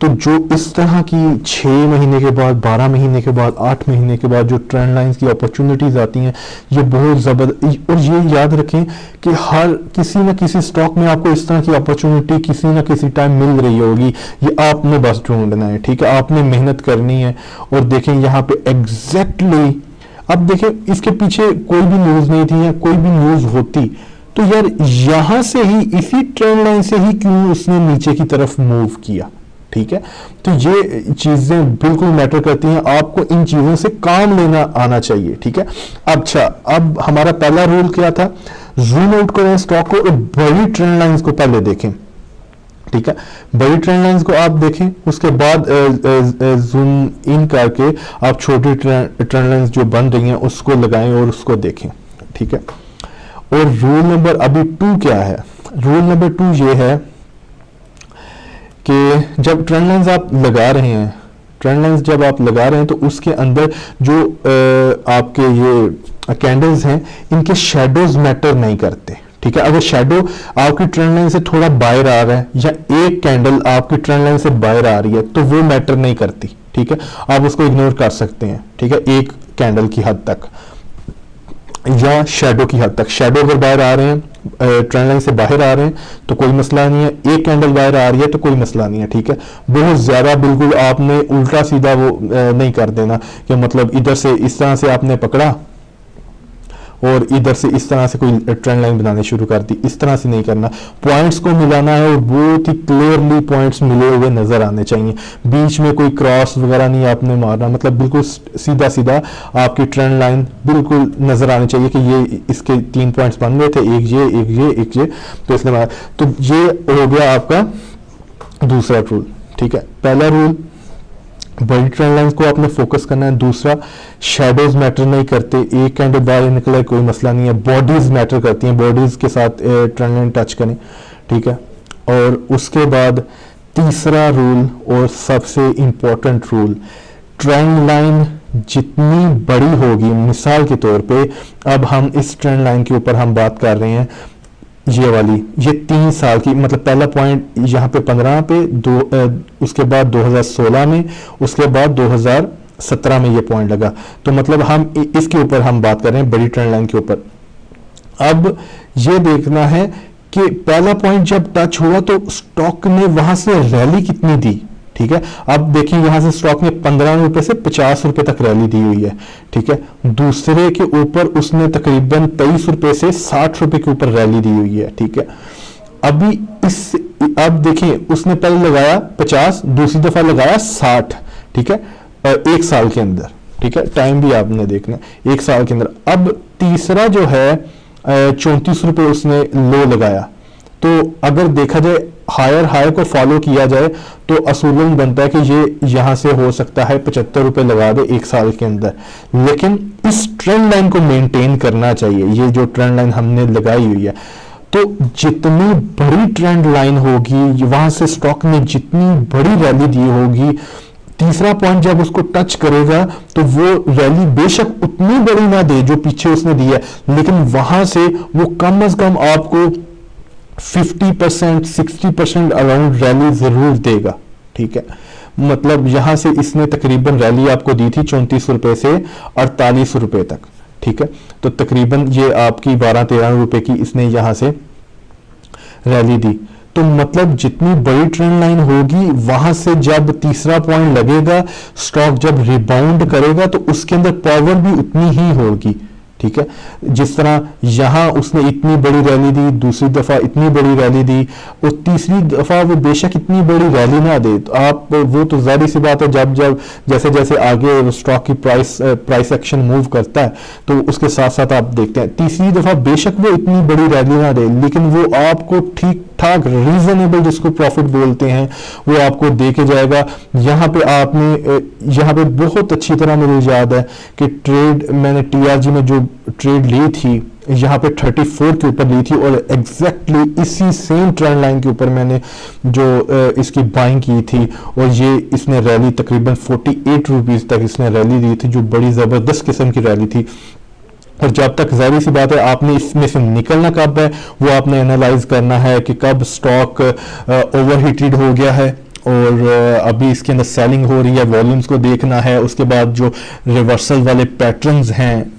तो जो इस तरह की 6 महीने के बाद, 12 महीने के बाद, 8 महीने के बाद जो ट्रेंड लाइंस की अपॉर्चुनिटीज आती हैं, ये बहुत ज़बरदस्त। और ये याद रखें कि हर किसी न किसी स्टॉक में आपको इस तरह की अपॉर्चुनिटी किसी न किसी टाइम मिल रही होगी। ये आपने बस ढूंढना है, ठीक है, आपने मेहनत करनी है। और देखें यहाँ पे एग्जैक्टली, अब देखें इसके पीछे कोई भी न्यूज़ नहीं थी या कोई भी न्यूज़ होती तो यार यहां से ही, इसी ट्रेंड लाइन से ही क्यों उसने नीचे की तरफ मूव किया, ठीक है। तो ये चीजें बिल्कुल मैटर करती हैं, आपको इन चीजों से काम लेना आना चाहिए, ठीक है। अच्छा, अब हमारा पहला रूल क्या था, जूम आउट करें स्टॉक को और बड़ी ट्रेंड लाइंस को पहले देखें, ठीक है। बड़ी ट्रेंड लाइंस को आप देखें, उसके बाद जूम इन करके आप छोटी ट्रेंड लाइंस जो बन रही हैं उसको लगाएं और उसको देखें, ठीक है। और रूल नंबर अभी 2 क्या है, रूल नंबर 2 ये है कि जब ट्रेंड लाइंस आप लगा रहे हैं, ट्रेंड लाइंस जब आप लगा रहे हैं तो उसके अंदर जो आपके ये कैंडल्स हैं, इनके शेडोज मैटर नहीं करते, ठीक है। अगर शेडो आपकी ट्रेंड लाइन से थोड़ा बाहर आ रहा है या एक कैंडल आपकी ट्रेंड लाइन से बाहर आ रही है तो वो मैटर नहीं करती, ठीक है, आप उसको इग्नोर कर सकते हैं, ठीक है, एक कैंडल की हद तक या शेडो की हद तक। शेडो अगर बाहर आ रहे हैं, ट्रेंड लाइन से बाहर आ रहे हैं तो कोई मसला नहीं है, एक कैंडल बाहर आ रही है तो कोई मसला नहीं है, ठीक है। बहुत ज्यादा बिल्कुल आपने उल्टा सीधा वो नहीं कर देना कि मतलब इधर से इस तरह से आपने पकड़ा और इधर से इस तरह से कोई ट्रेंड लाइन बनाने शुरू कर दी, इस तरह से नहीं करना। पॉइंट्स को मिलाना है और बहुत ही क्लियरली पॉइंट्स मिले हुए नजर आने चाहिए, बीच में कोई क्रॉस वगैरह नहीं आपने मारना, मतलब बिल्कुल सीधा सीधा आपकी ट्रेंड लाइन बिल्कुल नजर आनी चाहिए कि ये इसके 3 पॉइंट्स बन गए थे, एक ये एक ये एक ये, तो इसलिए मारा। तो ये हो गया आपका दूसरा रूल, ठीक है। पहला रूल, बड़ी ट्रेंड लाइंस को आपने फोकस करना है। दूसरा, शेडोज मैटर नहीं करते, एक कैंडल बाहर निकला है कोई मसला नहीं है। बॉडीज मैटर करती हैं, बॉडीज के साथ ट्रेंड लाइन टच करें, ठीक है। और उसके बाद तीसरा रूल और सबसे इंपॉर्टेंट रूल, ट्रेंड लाइन जितनी बड़ी होगी, मिसाल के तौर पे अब हम इस ट्रेंड लाइन के ऊपर हम बात कर रहे हैं, ये वाली, ये 3 साल की, मतलब पहला पॉइंट यहाँ पे 15 पे, उसके बाद 2016 में, उसके बाद 2017 में ये पॉइंट लगा। तो मतलब हम इसके ऊपर हम बात कर रहे हैं, बड़ी ट्रेंड लाइन के ऊपर। अब ये देखना है कि पहला पॉइंट जब टच हुआ तो स्टॉक ने वहां से रैली कितनी दी, ठीक है। अब देखिए यहां से स्टॉक ने 15 रुपए से 50 रुपए तक रैली दी हुई है, ठीक है। दूसरे के ऊपर उसने तकरीबन 23 रुपए से 60 रुपए के ऊपर रैली दी हुई है, ठीक है। अभी अब देखिए उसने पहले लगाया 50, दूसरी दफा लगाया 60, ठीक है, एक साल के अंदर, ठीक है, टाइम भी आपने देखना एक साल के अंदर। अब तीसरा जो है 34 रुपए उसने लो लगाया। तो अगर देखा जाए हायर हाई को फॉलो किया जाए तो असूलन बनता है कि ये यहां से हो सकता है 75 रुपए लगा दे एक साल के अंदर, लेकिन इस ट्रेंड लाइन को मेंटेन करना चाहिए। ये जो ट्रेंड लाइन हमने लगाई हुई है, तो जितनी बड़ी ट्रेंड लाइन होगी, वहां से स्टॉक ने जितनी बड़ी रैली दी होगी, तीसरा पॉइंट जब उसको टच करेगा तो वो रैली बेशक उतनी बड़ी ना दे जो पीछे उसने दी है, लेकिन वहां से वो कम से कम आपको 50% 60% अराउंड रैली जरूर देगा, ठीक है। मतलब यहां से इसने तकरीबन रैली आपको दी थी 34 रुपए से 48 रुपए तक, ठीक है। तो तकरीबन ये आपकी 12-13 रुपए की इसने यहां से रैली दी। तो मतलब जितनी बड़ी ट्रेंड लाइन होगी, वहां से जब तीसरा पॉइंट लगेगा, स्टॉक जब रिबाउंड करेगा तो उसके अंदर पावर भी उतनी ही होगी, ठीक है। जिस तरह यहां उसने इतनी बड़ी रैली दी, दूसरी दफा इतनी बड़ी रैली दी, और तीसरी दफा वो बेशक इतनी बड़ी रैली ना दे, तो आप वो तो जाहिर सी बात है, जब जब जैसे जैसे आगे स्टॉक की प्राइस एक्शन मूव करता है तो उसके साथ साथ आप देखते हैं तीसरी दफा बेशक वो इतनी बड़ी रैली ना दे, लेकिन वो आपको ठीक ठाक रीजनेबल, जिसको प्रॉफिट बोलते हैं, वो आपको दे के जाएगा। यहाँ पे आपने यहाँ पे बहुत अच्छी तरह मुझे याद है कि ट्रेड मैंने टीआरजी में जो ट्रेड ली थी, यहाँ पे 34 के ऊपर ली थी, और एग्जैक्टली इसी सेम ट्रेंड लाइन के ऊपर मैंने जो इसकी बाइंग की थी, और ये इसने रैली तकरीबन 48 रुपीज तक इसने रैली दी थी, जो बड़ी जबरदस्त किस्म की रैली थी। और जब तक जाहिर सी बात है आपने इसमें से निकलना कब है वो आपने एनालाइज करना है कि कब स्टॉक ओवरहीटेड हो गया है और अभी इसके अंदर सेलिंग हो रही है, वॉल्यूम्स को देखना है। उसके बाद जो रिवर्सल वाले पैटर्न्स हैं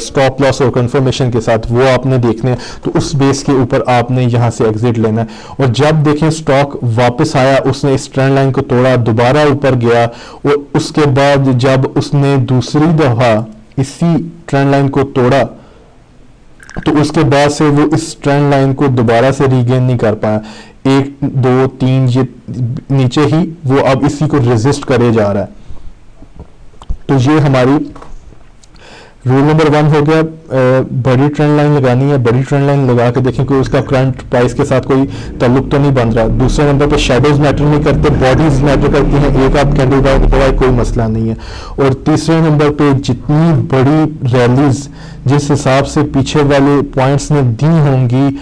स्टॉप लॉस और कंफर्मेशन के साथ, वो आपने देखने हैं। तो उस बेस के ऊपर आपने यहाँ से एग्जिट लेना है। और जब देखें स्टॉक वापस आया, उसने इस ट्रेंड लाइन को तोड़ा, दोबारा ऊपर गया, और उसके बाद जब उसने दूसरी दफा इसी ट्रेंड लाइन को तोड़ा, तो उसके बाद से वो इस ट्रेंड लाइन को दोबारा से रीगेन नहीं कर पाया। 1 2 3 ये नीचे ही वो अब इसी को रेजिस्ट करे जा रहा है। तो ये हमारी रूल नंबर 1 हो गया। बड़ी ट्रेंड लाइन लगानी है, बड़ी ट्रेंड लाइन लगा के देखें कि उसका करंट प्राइस के साथ कोई ताल्लुक तो नहीं बन रहा। दूसरे नंबर पे शेडोज मैटर नहीं करते, बॉडीज मैटर करती हैं। एक आप कैंडल बाय निकला, कोई मसला नहीं है। और तीसरे नंबर पे जितनी बड़ी रैलीज जिस हिसाब से पीछे वाले पॉइंट्स ने दी होंगी,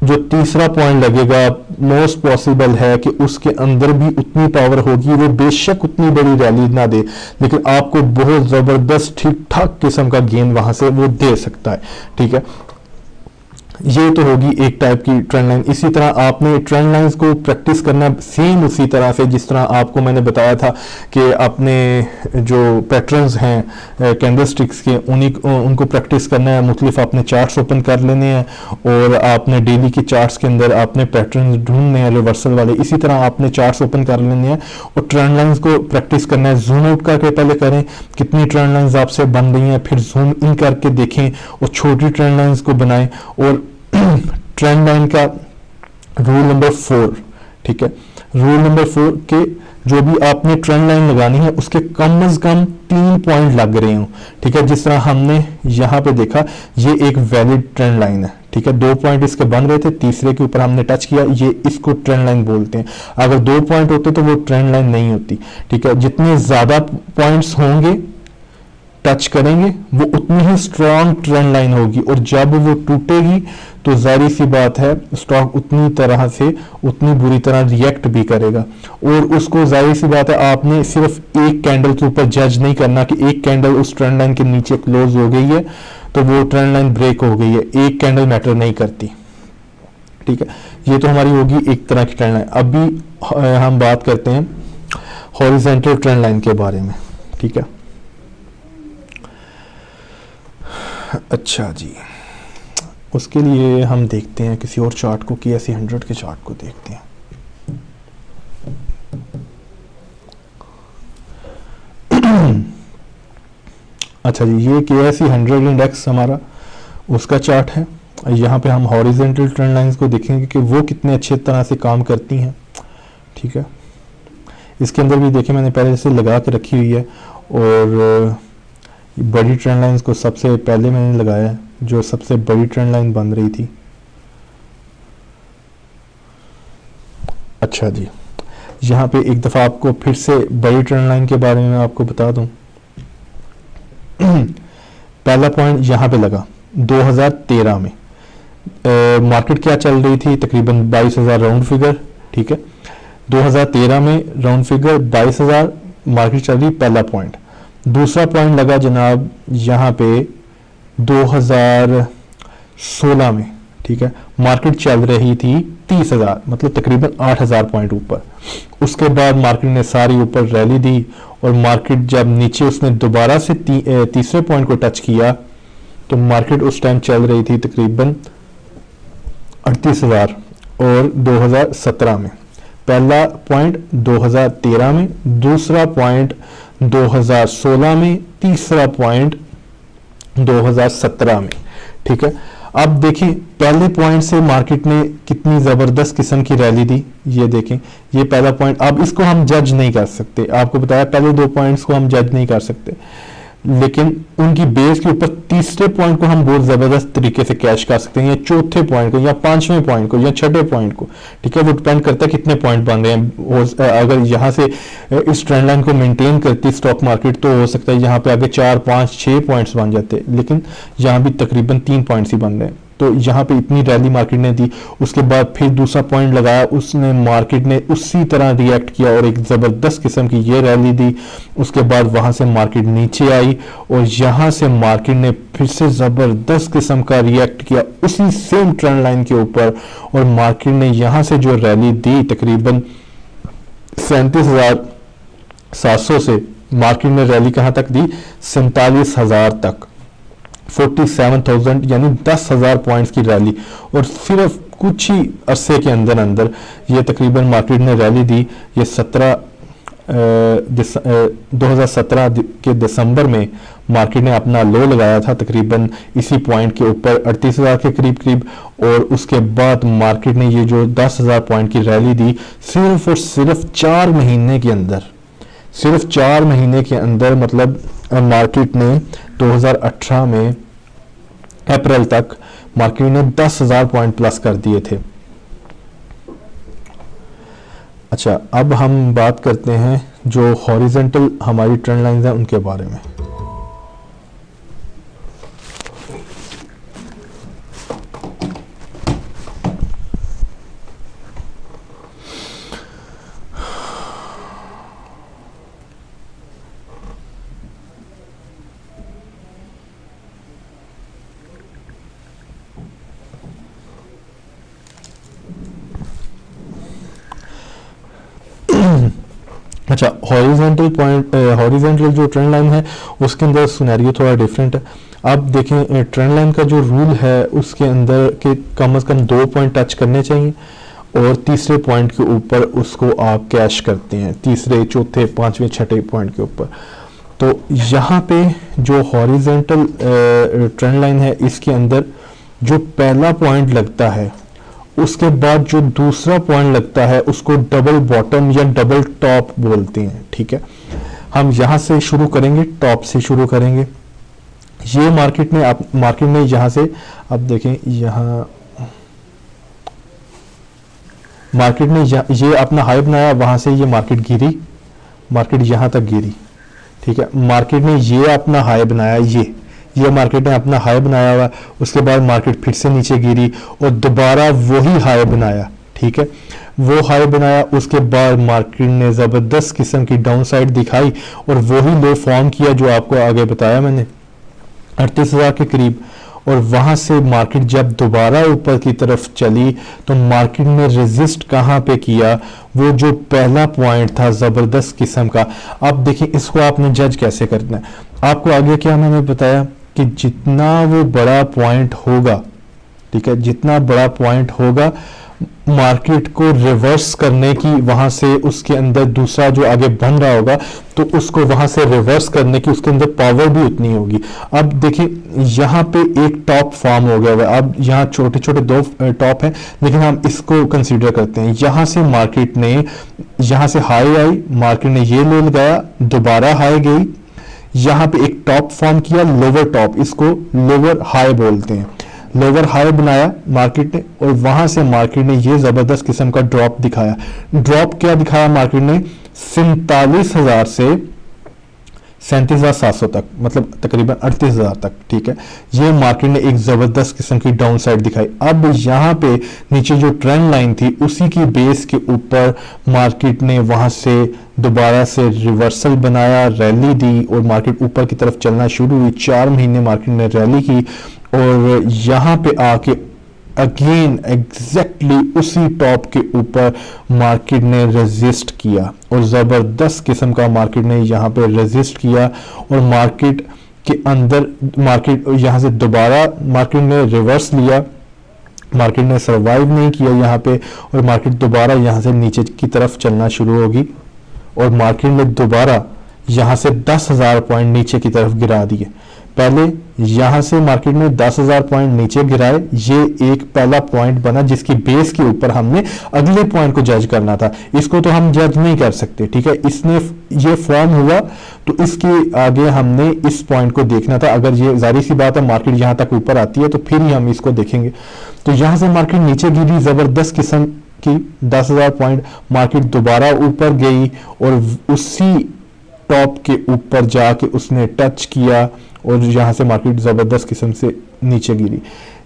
जो तीसरा पॉइंट लगेगा मोस्ट पॉसिबल है कि उसके अंदर भी उतनी पावर होगी। वो बेशक उतनी बड़ी रैली ना दे, लेकिन आपको बहुत जबरदस्त ठीक ठाक किस्म का गेन वहां से वो दे सकता है। ठीक है, ये तो होगी एक टाइप की ट्रेंड लाइन। इसी तरह आपने ट्रेंड लाइंस को प्रैक्टिस करना सेम उसी तरह से जिस तरह आपको मैंने बताया था कि अपने जो पैटर्न्स हैं कैंडलस्टिक्स के उनको प्रैक्टिस करना है। मुख्तलिफ आपने चार्ट्स ओपन कर लेने हैं और आपने डेली के चार्ट्स के अंदर आपने पैटर्न्स ढूंढने हैं रिवर्सल वाले। इसी तरह आपने चार्ट्स ओपन कर लेने हैं और ट्रेंड लाइंस को प्रैक्टिस करना है। जूम आउट करके पहले करें कितनी ट्रेंड लाइंस आपसे बन रही हैं, फिर जूम इन करके देखें और छोटी ट्रेंड लाइंस को बनाएं। और ट्रेंड लाइन का रूल नंबर 4, ठीक है, रूल नंबर 4 के जो भी आपने ट्रेंड लाइन लगानी है उसके कम से कम 3 पॉइंट लग रहे हो। ठीक है, जिस तरह हमने यहाँ पे देखा ये एक वैलिड ट्रेंड लाइन है। ठीक है, 2 पॉइंट इसके बन रहे थे, तीसरे के ऊपर हमने टच किया, ये इसको ट्रेंड लाइन बोलते हैं। अगर 2 पॉइंट होते तो वो ट्रेंड लाइन नहीं होती। ठीक है, जितने ज्यादा पॉइंट्स होंगे टच करेंगे वो उतनी ही स्ट्रॉन्ग ट्रेंड लाइन होगी, और जब वो टूटेगी तो जाहिर सी बात है स्टॉक उतनी बुरी तरह रिएक्ट भी करेगा। और उसको जाहिर सी बात है आपने सिर्फ एक कैंडल के ऊपर जज नहीं करना कि एक कैंडल उस ट्रेंड लाइन के नीचे क्लोज हो गई है तो वो ट्रेंड लाइन ब्रेक हो गई है। एक कैंडल मैटर नहीं करती। ठीक है, ये तो हमारी होगी एक तरह की ट्रेंड लाइन। अभी हम बात करते हैं हॉरिजॉन्टल ट्रेंड लाइन के बारे में। ठीक है, अच्छा जी, उसके लिए हम देखते हैं किसी और चार्ट को, KSE 100 के चार्ट को देखते हैं। अच्छा जी, ये KSE 100 इंडेक्स हमारा उसका चार्ट है। यहाँ पे हम हॉरिजॉन्टल ट्रेंड लाइंस को देखेंगे कि वो कितने अच्छे तरह से काम करती हैं। ठीक है, इसके अंदर भी देखें मैंने पहले से लगा के रखी हुई है, और बड़ी ट्रेंड लाइंस को सबसे पहले मैंने लगाया है जो सबसे बड़ी ट्रेंड लाइन बन रही थी। अच्छा जी, यहाँ पे एक दफ़ा आपको फिर से बड़ी ट्रेंड लाइन के बारे में आपको बता दूं। पहला पॉइंट यहाँ पे लगा 2013 में। मार्केट क्या चल रही थी, तकरीबन 22,000 राउंड फिगर। ठीक है, 2013 में राउंड फिगर 22,000 मार्केट चल रही, पहला पॉइंट। दूसरा पॉइंट लगा जनाब यहाँ पे 2016 में। ठीक है, मार्केट चल रही थी 30,000, मतलब तकरीबन 8,000 पॉइंट ऊपर। उसके बाद मार्केट ने सारी ऊपर रैली दी, और मार्केट जब नीचे उसने दोबारा से तीसरे पॉइंट को टच किया तो मार्केट उस टाइम चल रही थी तकरीबन 38,000। और 2017 में पहला पॉइंट 2013 में, दूसरा पॉइंट 2016 में, तीसरा पॉइंट 2017 में। ठीक है, अब देखें पहले पॉइंट से मार्केट ने कितनी जबरदस्त किस्म की रैली दी। ये देखें, ये पहला पॉइंट। अब इसको हम जज नहीं कर सकते, आपको बताया पहले 2 पॉइंट्स को हम जज नहीं कर सकते, लेकिन उनकी बेस के ऊपर तीसरे पॉइंट को हम बहुत जबरदस्त तरीके से कैच कर सकते हैं, या चौथे पॉइंट को, या 5वें पॉइंट को, या 6ठे पॉइंट को। ठीक है, वो डिपेंड करता है कितने पॉइंट बन रहे हैं। अगर यहाँ से इस ट्रेंड लाइन को मेंटेन करती स्टॉक मार्केट तो हो सकता है यहाँ पे आगे 4 5 6 पॉइंट्स बन जाते, लेकिन यहाँ भी तकरीबन 3 पॉइंट्स ही बन रहे हैं। तो यहाँ पे इतनी रैली मार्केट ने दी। उसके बाद फिर दूसरा पॉइंट लगाया, उसने मार्केट ने उसी तरह रिएक्ट किया और एक ज़बरदस्त किस्म की ये रैली दी। उसके बाद वहाँ से मार्केट नीचे आई, और यहाँ से मार्केट ने फिर से ज़बरदस्त किस्म का रिएक्ट किया उसी सेम ट्रेंड लाइन के ऊपर, और मार्केट ने यहाँ से जो रैली दी तकरीबन 37,700 से मार्केट ने रैली कहां तक दी, 47,000 तक, 47,000 यानी 10,000 पॉइंट्स की रैली। और सिर्फ कुछ ही अरसे के अंदर अंदर ये तकरीबन मार्केट ने रैली दी। ये 2017 के दिसंबर में मार्केट ने अपना लो लगाया था तकरीबन इसी पॉइंट के ऊपर 38,000 के करीब करीब, और उसके बाद मार्केट ने ये जो 10,000 पॉइंट की रैली दी सिर्फ और सिर्फ 4 महीने के अंदर, सिर्फ 4 महीने के अंदर, मतलब मार्केट ने 2018 में अप्रैल तक मार्केट ने 10,000 पॉइंट प्लस कर दिए थे। अच्छा, अब हम बात करते हैं जो हॉरिजॉन्टल हमारी ट्रेंड लाइंस हैं उनके बारे में। अच्छा, हॉरिजॉन्टल जो ट्रेंड लाइन है उसके अंदर सिनेरियो थोड़ा डिफरेंट है। आप देखें ट्रेंड लाइन का जो रूल है उसके अंदर के कम से कम 2 पॉइंट टच करने चाहिए और तीसरे पॉइंट के ऊपर उसको आप कैश करते हैं, तीसरे चौथे पांचवें छठे पॉइंट के ऊपर। तो यहाँ पे जो हॉरिजॉन्टल ट्रेंड लाइन है इसके अंदर जो पहला पॉइंट लगता है उसके बाद जो दूसरा पॉइंट लगता है उसको डबल बॉटम या डबल टॉप बोलते हैं। ठीक है, हम यहां से शुरू करेंगे, टॉप से शुरू करेंगे। ये मार्केट में यहां से आप देखें, यहां मार्केट ने ये अपना हाई बनाया, वहां से ये मार्केट गिरी, मार्केट यहां तक गिरी। ठीक है, मार्केट ने ये अपना हाई बनाया, ये मार्केट ने अपना हाई बनाया हुआ, उसके बाद मार्केट फिर से नीचे गिरी और दोबारा वही हाई बनाया। ठीक है, वो हाई बनाया, उसके बाद मार्केट ने जबरदस्त किस्म की डाउन साइड दिखाई और वही लो फॉर्म किया जो आपको आगे बताया मैंने 38,000 के करीब। और वहां से मार्केट जब दोबारा ऊपर की तरफ चली तो मार्केट ने रेजिस्ट कहां पे किया, वो जो पहला पॉइंट था जबरदस्त किस्म का। अब देखिए इसको आपने जज कैसे करना है। आपको आगे क्या मैंने बताया कि जितना वो बड़ा पॉइंट होगा, ठीक है, जितना बड़ा पॉइंट होगा मार्केट को रिवर्स करने की, वहां से उसके अंदर दूसरा जो आगे बन रहा होगा तो उसको वहां से रिवर्स करने की उसके अंदर पावर भी उतनी होगी। अब देखिए यहाँ पे एक टॉप फॉर्म हो गया हुआ है, अब यहाँ छोटे छोटे 2 टॉप हैं लेकिन हम इसको कंसीडर करते हैं। यहाँ से मार्केट ने यहाँ से हाई आई, मार्केट ने ये ले लगाया, दोबारा हाई गई, यहाँ पे एक टॉप फॉर्म किया, लोअर टॉप, इसको लोअर हाई बोलते हैं, लोअर हाई बनाया मार्केट ने और वहां से मार्केट ने ये जबरदस्त किस्म का ड्रॉप दिखाया। ड्रॉप क्या दिखाया मार्केट ने, 47,000 से 37,700 तक, मतलब तकरीबन 38,000 तक। ठीक है, ये मार्केट ने एक जबरदस्त किस्म की डाउन साइड दिखाई। अब यहाँ पे नीचे जो ट्रेंड लाइन थी उसी की बेस के ऊपर मार्केट ने वहां से दोबारा से रिवर्सल बनाया, रैली दी और मार्केट ऊपर की तरफ चलना शुरू हुई। 4 महीने मार्केट ने रैली की और यहाँ पे आके अगेन एग्जैक्टली उसी टॉप के ऊपर मार्केट ने रेजिस्ट किया और जबरदस्त किस्म का मार्केट ने यहाँ पे रेजिस्ट किया और मार्केट के अंदर मार्केट यहाँ से दोबारा मार्केट ने रिवर्स लिया, मार्केट ने सरवाइव नहीं किया यहाँ पे और मार्केट दोबारा यहाँ से नीचे की तरफ चलना शुरू होगी और मार्केट ने दोबारा यहाँ से 10,000 पॉइंट नीचे की तरफ गिरा दिए। पहले यहां से मार्केट ने 10,000 पॉइंट नीचे गिराए, ये एक पहला पॉइंट बना जिसकी बेस के ऊपर हमने अगले पॉइंट को जज करना था। इसको तो हम जज नहीं कर सकते, ठीक है, इसने ये फॉर्म हुआ तो इसके आगे हमने इस पॉइंट को देखना था। अगर ये जाहिर सी बात है मार्केट यहां तक ऊपर आती है तो फिर ही हम इसको देखेंगे। तो यहां से मार्केट नीचे गिरी जबरदस्त किस्म की 10,000 पॉइंट, मार्केट दोबारा ऊपर गई और उसी टॉप के ऊपर जाके उसने टच किया और यहाँ से मार्केट जबरदस्त किस्म से नीचे गिरी।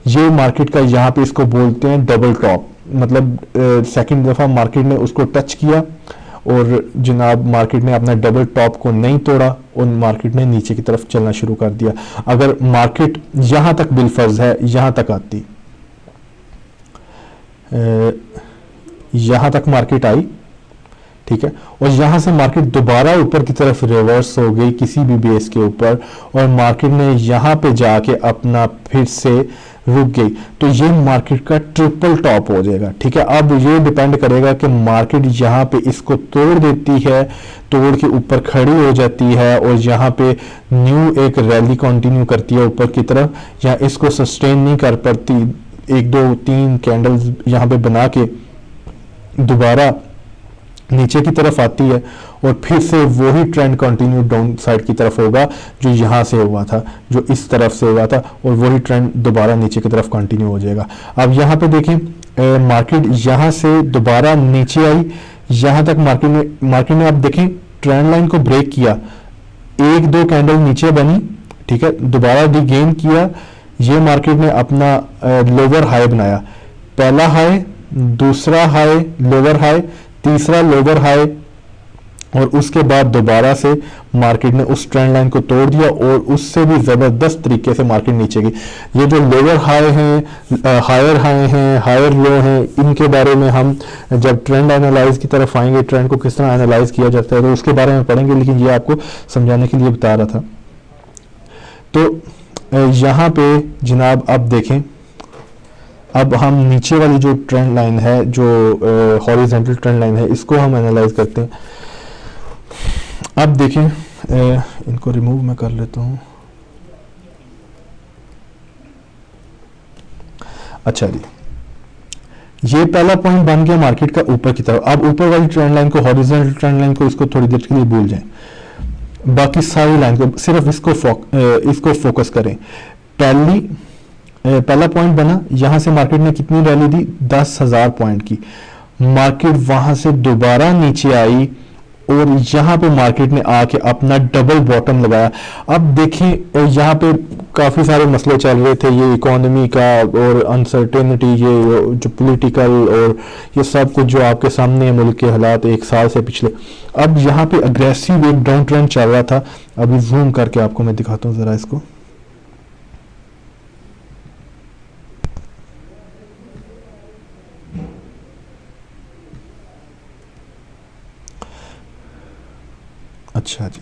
ये मार्केट का यहाँ पे इसको बोलते हैं डबल टॉप, मतलब सेकंड दफा मार्केट ने उसको टच किया और जनाब मार्केट ने अपना डबल टॉप को नहीं तोड़ा और मार्केट ने नीचे की तरफ चलना शुरू कर दिया। अगर मार्केट यहाँ तक बिलफर्ज है यहाँ तक आती, यहाँ तक मार्केट आई, ठीक है, और यहाँ से मार्केट दोबारा ऊपर की तरफ रिवर्स हो गई किसी भी बेस के ऊपर, और मार्केट ने यहाँ पे जाके अपना फिर से रुक गई, तो ये मार्केट का ट्रिपल टॉप हो जाएगा। ठीक है, अब ये डिपेंड करेगा कि मार्केट यहाँ पे इसको तोड़ देती है, तोड़ के ऊपर खड़ी हो जाती है और यहाँ पे न्यू एक रैली कंटिन्यू करती है ऊपर की तरफ, या इसको सस्टेन नहीं कर पाती, 1 2 3 कैंडल्स यहाँ पे बना के दोबारा नीचे की तरफ आती है, और फिर से वही ट्रेंड कंटिन्यू डाउन साइड की तरफ होगा जो यहाँ से हुआ था, जो इस तरफ से हुआ था, और वही ट्रेंड दोबारा नीचे की तरफ कंटिन्यू हो जाएगा। अब यहाँ पे देखें मार्केट यहाँ से दोबारा नीचे आई, यहाँ तक मार्केट ने अब देखें ट्रेंड लाइन को ब्रेक किया, 1 2 कैंडल नीचे बनी, ठीक है, दोबारा रिगेन किया, ये मार्केट ने अपना लोअर हाई बनाया, पहला हाई, दूसरा हाई, लोअर हाई, तीसरा लोअर हाई, और उसके बाद दोबारा से मार्केट ने उस ट्रेंड लाइन को तोड़ दिया और उससे भी जबरदस्त तरीके से मार्केट नीचे गई। ये जो लोअर हाई हैं, हायर हाई हैं, हायर लो हैं, इनके बारे में हम जब ट्रेंड एनालाइज की तरफ आएंगे, ट्रेंड को किस तरह एनालाइज किया जाता है तो उसके बारे में पढ़ेंगे, लेकिन ये आपको समझाने के लिए बता रहा था। तो यहाँ पे जनाब अब देखें, अब हम नीचे वाली जो ट्रेंड लाइन है, जो हॉरिजॉन्टल ट्रेंड लाइन है, इसको हम एनालाइज करते हैं। अब देखें, इनको रिमूव मैं कर लेता हूं। अच्छा जी, ये पहला पॉइंट बन गया मार्केट का ऊपर की तरफ। अब ऊपर वाली ट्रेंड लाइन को, हॉरिजॉन्टल ट्रेंड लाइन को, इसको थोड़ी देर के लिए भूल जाएं, बाकी सारी लाइन को सिर्फ इसको फोकस करें। पहला पॉइंट बना, यहां से मार्केट ने कितनी रैली दी, 10,000 पॉइंट की। मार्केट वहां से दोबारा नीचे आई और यहाँ पे मार्केट ने आके अपना डबल बॉटम लगाया। अब देखें यहाँ पे काफी सारे मसले चल रहे थे, ये इकोनॉमी का और अनसर्टेनिटी, ये जो पॉलिटिकल और ये सब कुछ जो आपके सामने है, मुल्क के हालात 1 साल से पिछले। अब यहाँ पे अग्रेसिव एक डाउन ट्रेंड चल रहा था। अभी जूम करके आपको मैं दिखाता हूँ जरा इसको। अच्छा जी,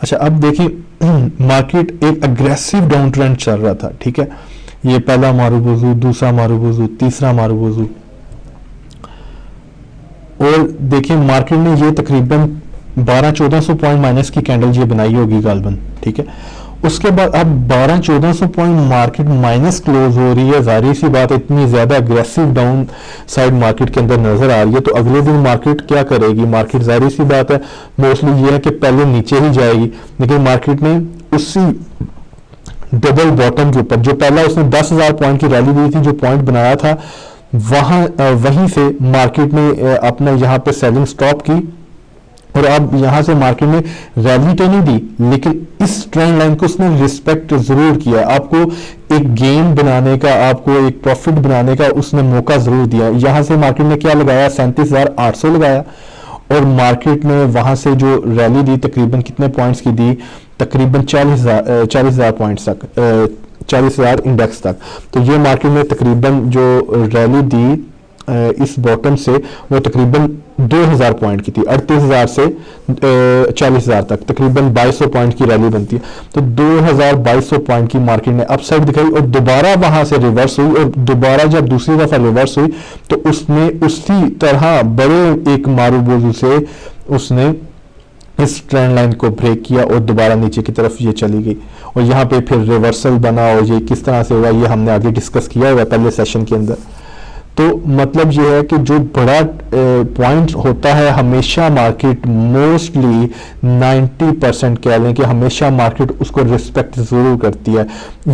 अच्छा अब देखिए मार्केट एक अग्रेसिव डाउन ट्रेंड चल रहा था, ठीक है, ये पहला मारूबुजू, दूसरा मारूबुजू, तीसरा मारूबुजू, और देखिए मार्केट ने ये तकरीबन 1200-1400 पॉइंट माइनस की कैंडल ये बनाई होगी गालबन, ठीक है। उसके बाद अब 1200-1400 पॉइंट मार्केट माइनस क्लोज हो रही है, जाहिर सी बात इतनी ज्यादा अग्रेसिव डाउन साइड मार्केट के अंदर नजर आ रही है, तो अगले दिन मार्केट क्या करेगी? मार्केट जाहिर सी बात है मोस्टली ये है कि पहले नीचे ही जाएगी, लेकिन मार्केट ने उसी डबल बॉटम के ऊपर, जो पहला उसने 10,000 पॉइंट की रैली दी थी, जो पॉइंट बनाया था, वहीं से मार्केट ने अपना यहाँ पे सेलिंग स्टॉप की, और अब यहां से मार्केट ने रैली तो नहीं दी, लेकिन इस ट्रेंड लाइन को उसने रिस्पेक्ट जरूर किया। आपको एक गेन बनाने का, आपको एक प्रॉफिट बनाने का उसने मौका जरूर दिया। यहां से मार्केट ने क्या लगाया? 37,800 लगाया, और मार्केट ने वहां से जो रैली दी तकरीबन कितने पॉइंट्स की दी? तकरीबन 40,000 पॉइंट्स तक, 40,000 इंडेक्स तक। तो ये मार्केट ने तकरीबन जो रैली दी इस बॉटम से, वो तकरीबन 2,000 पॉइंट की थी, 38,000 से 40,000 तक, तकरीबन 2,200 पॉइंट की रैली बनती है। तो 2,200 पॉइंट की मार्केट ने अपसाइड दिखाई और दोबारा वहां से रिवर्स हुई, और दोबारा जब दूसरी दफा रिवर्स हुई तो उसने उसी तरह बड़े एक मारूबुजू से उसने इस ट्रेंड लाइन को ब्रेक किया और दोबारा नीचे की तरफ ये चली गई, और यहाँ पे फिर रिवर्सल बना, और ये किस तरह से हुआ ये हमने आगे डिस्कस किया हुआ पहले सेशन के अंदर। तो मतलब ये है कि जो बड़ा पॉइंट होता है, हमेशा मार्केट मोस्टली 90% कह लें कि हमेशा मार्केट उसको रिस्पेक्ट जरूर करती है।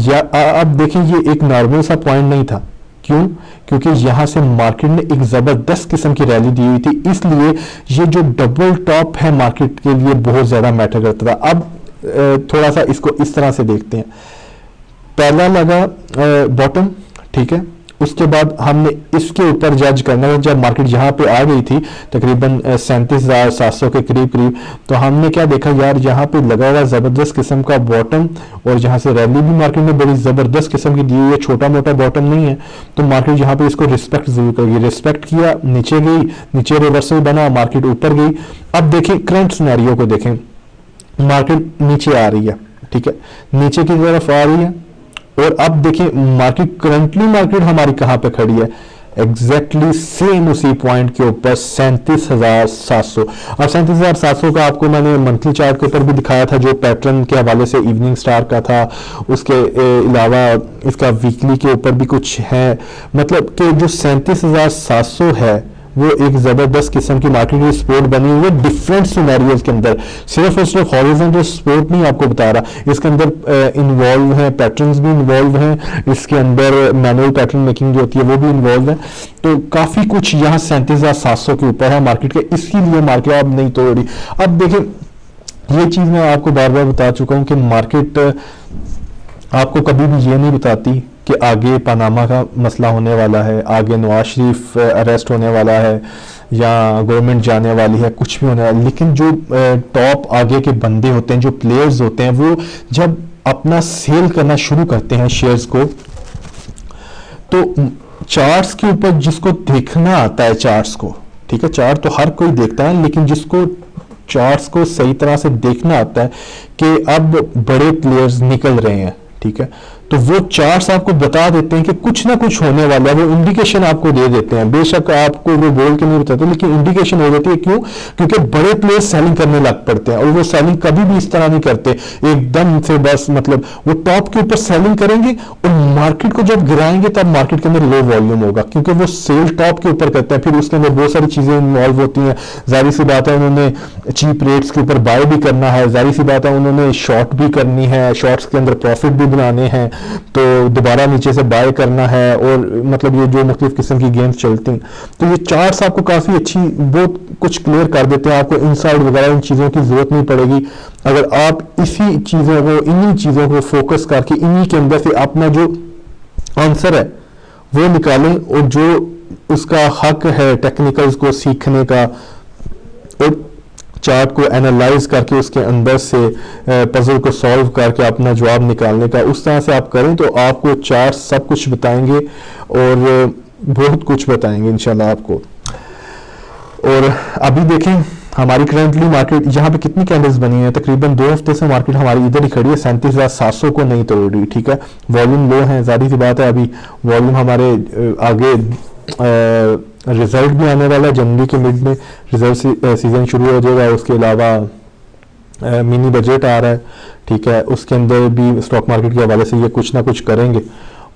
या अब देखिए ये एक नॉर्मल सा पॉइंट नहीं था, क्यों? क्योंकि यहां से मार्केट ने एक जबरदस्त किस्म की रैली दी हुई थी, इसलिए ये जो डबल टॉप है मार्केट के लिए बहुत ज्यादा मैटर करता था। अब थोड़ा सा इसको इस तरह से देखते हैं। पहला लगा बॉटम, ठीक है, उसके बाद हमने इसके ऊपर जज करना है। जब मार्केट यहाँ पे आ गई थी तकरीबन 37,700 के करीब करीब, तो हमने क्या देखा यार, यहाँ पे लगा हुआ ज़बरदस्त किस्म का बॉटम, और जहाँ से रैली भी मार्केट में बड़ी ज़बरदस्त किस्म की दी हुई है, छोटा मोटा बॉटम नहीं है। तो मार्केट यहाँ पे इसको रिस्पेक्ट जरूर करेगी। रिस्पेक्ट किया, नीचे गई, नीचे रिवर्सल बना, मार्केट ऊपर गई। अब देखें करंट सिनेरियो को देखें, मार्केट नीचे आ रही है, ठीक है, नीचे की तरफ आ रही है। और अब देखिए मार्केट करंटली मार्केट हमारी कहां पे खड़ी है, एग्जैक्टली सेम उसी पॉइंट के ऊपर 37,700। और 37,700 का आपको मैंने मंथली चार्ट के ऊपर भी दिखाया था, जो पैटर्न के हवाले से इवनिंग स्टार का था। उसके अलावा इसका वीकली के ऊपर भी कुछ है, मतलब कि जो 37,700 है वो एक जबरदस्त किस्म की मार्केट की सपोर्ट बनी हुई है डिफरेंट सिनेरियोज के अंदर। सिर्फ और सिर्फ हॉरिजॉन्टल सपोर्ट नहीं आपको बता रहा, इसके अंदर इन्वॉल्व है, पैटर्न्स भी इन्वॉल्व हैं, इसके अंदर मैनुअल पैटर्न मेकिंग जो होती है वो भी इन्वॉल्व है। तो काफी कुछ यहाँ 37,700 के ऊपर है मार्केट के, इसीलिए मार्केट अब नहीं तोड़ी। अब देखिए ये चीज मैं आपको बार बार बता चुका हूँ कि मार्केट आपको कभी भी ये नहीं बताती कि आगे पनामा का मसला होने वाला है, आगे नवाज शरीफ अरेस्ट होने वाला है, या गवर्नमेंट जाने वाली है, कुछ भी होने वाला है। लेकिन जो टॉप आगे के बंदे होते हैं, जो प्लेयर्स होते हैं, वो जब अपना सेल करना शुरू करते हैं शेयर्स को, तो चार्ट्स के ऊपर जिसको देखना आता है चार्ट्स को, ठीक है, चार्ट तो हर कोई देखता है, लेकिन जिसको चार्ट्स को सही तरह से देखना आता है कि अब बड़े प्लेयर्स निकल रहे हैं, ठीक है, तो वो चार्ट्स आपको बता देते हैं कि कुछ ना कुछ होने वाला है, वो इंडिकेशन आपको दे देते हैं। बेशक आपको वो बोल के नहीं बताते, लेकिन इंडिकेशन हो जाती है। क्यों? क्योंकि बड़े प्लेयर्स सेलिंग करने लग पड़ते हैं, और वो सेलिंग कभी भी इस तरह नहीं करते एकदम से, बस मतलब वो टॉप के ऊपर सेलिंग करेंगे और मार्केट को जब गिराएंगे तब मार्केट के अंदर लो वॉल्यूम होगा, क्योंकि वो सेल टॉप के ऊपर करते हैं। फिर उसके अंदर बहुत सारी चीजें इन्वॉल्व होती हैं। जाहिर सी बात है उन्होंने चीप रेट्स के ऊपर बाय भी करना है, जाहिर सी बात है उन्होंने शॉर्ट भी करनी है, शॉर्ट्स के अंदर प्रॉफिट भी बनाने हैं, तो दोबारा नीचे से बाय करना है, और मतलब ये जो मुख्तलिफ किस्म की गेम्स चलती हैं। तो ये चार्ट्स आपको काफी अच्छी बहुत कुछ क्लियर कर देते हैं, आपको इनसाइड वगैरह इन चीजों की जरूरत नहीं पड़ेगी। अगर आप इसी चीजों को, इन्हीं चीजों को फोकस करके इन्हीं के अंदर से अपना जो आंसर है वो निकालें, और जो उसका हक है टेक्निकल्स को सीखने का, और चार्ट को एनालाइज करके उसके अंदर से पजल को सॉल्व करके अपना जवाब निकालने का, उस तरह से आप करें तो आपको चार्ट सब कुछ बताएंगे, और बहुत कुछ बताएंगे इंशाल्लाह आपको। और अभी देखें हमारी करंटली मार्केट यहाँ पे कितनी कैंडल्स बनी है, तकरीबन 2 हफ्ते से मार्केट हमारी इधर ही खड़ी है, 37,700 को नहीं तोड़ रही, ठीक है। वॉल्यूम लो है, जाहिर सी बात है, अभी वॉल्यूम हमारे आगे रिजल्ट भी आने वाला है, जनवरी के मिड में रिजल्ट सीजन शुरू हो जाएगा। उसके अलावा मिनी बजट आ रहा है, ठीक है, उसके अंदर भी स्टॉक मार्केट के हवाले से ये कुछ ना कुछ करेंगे।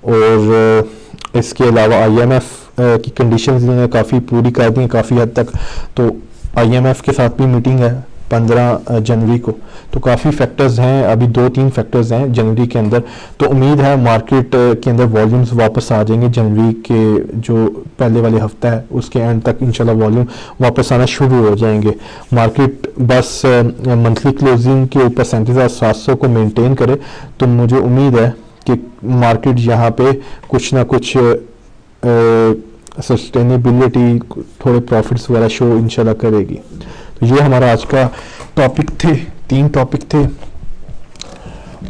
और इसके अलावा IMF की कंडीशंस इन्होंने काफ़ी पूरी कर दी हैं काफ़ी हद तक, तो IMF के साथ भी मीटिंग है 15 जनवरी को। तो काफ़ी फैक्टर्स हैं, अभी 2-3 फैक्टर्स हैं जनवरी के अंदर, तो उम्मीद है मार्केट के अंदर वॉल्यूम्स वापस आ जाएंगे। जनवरी के जो पहले वाले हफ्ता है उसके एंड तक इंशाल्लाह वॉल्यूम वापस आना शुरू हो जाएंगे। मार्केट बस मंथली क्लोजिंग के ऊपर 37,700 को मेंटेन करे, तो मुझे उम्मीद है कि मार्केट यहाँ पे कुछ ना कुछ सस्टेनेबिलिटी, थोड़े प्रॉफिट्स वगैरह शो इंशाल्लाह करेगी। तो ये हमारा आज का टॉपिक थे, 3 टॉपिक थे,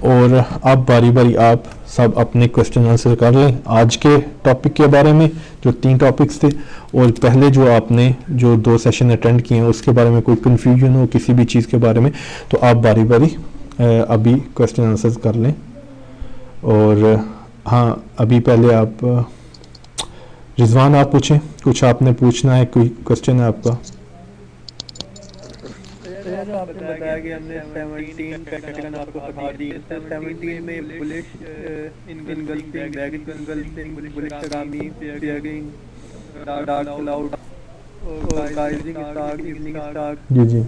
और अब बारी बारी आप सब अपने क्वेश्चन आंसर कर लें आज के टॉपिक के बारे में, जो 3 टॉपिक्स थे। और पहले जो आपने जो 2 सेशन अटेंड किए हैं उसके बारे में कोई कन्फ्यूजन हो किसी भी चीज़ के बारे में, तो आप बारी बारी अभी क्वेश्चन आंसर कर लें। और हाँ, अभी पहले आप रिजवान आप पूछें, कुछ आपने पूछना है, कोई क्वेश्चन है आपका? आपने बताया कि हमने 17 पैटर्न आपको बता दिए, 17 में बुलिश इनगल्फिंग, बैगिंग इनगल्फिंग, बुलिश तगामी, शेयरिंग, डार्क क्लाउड और राइजिंग स्टार, इवनिंग स्टार। जी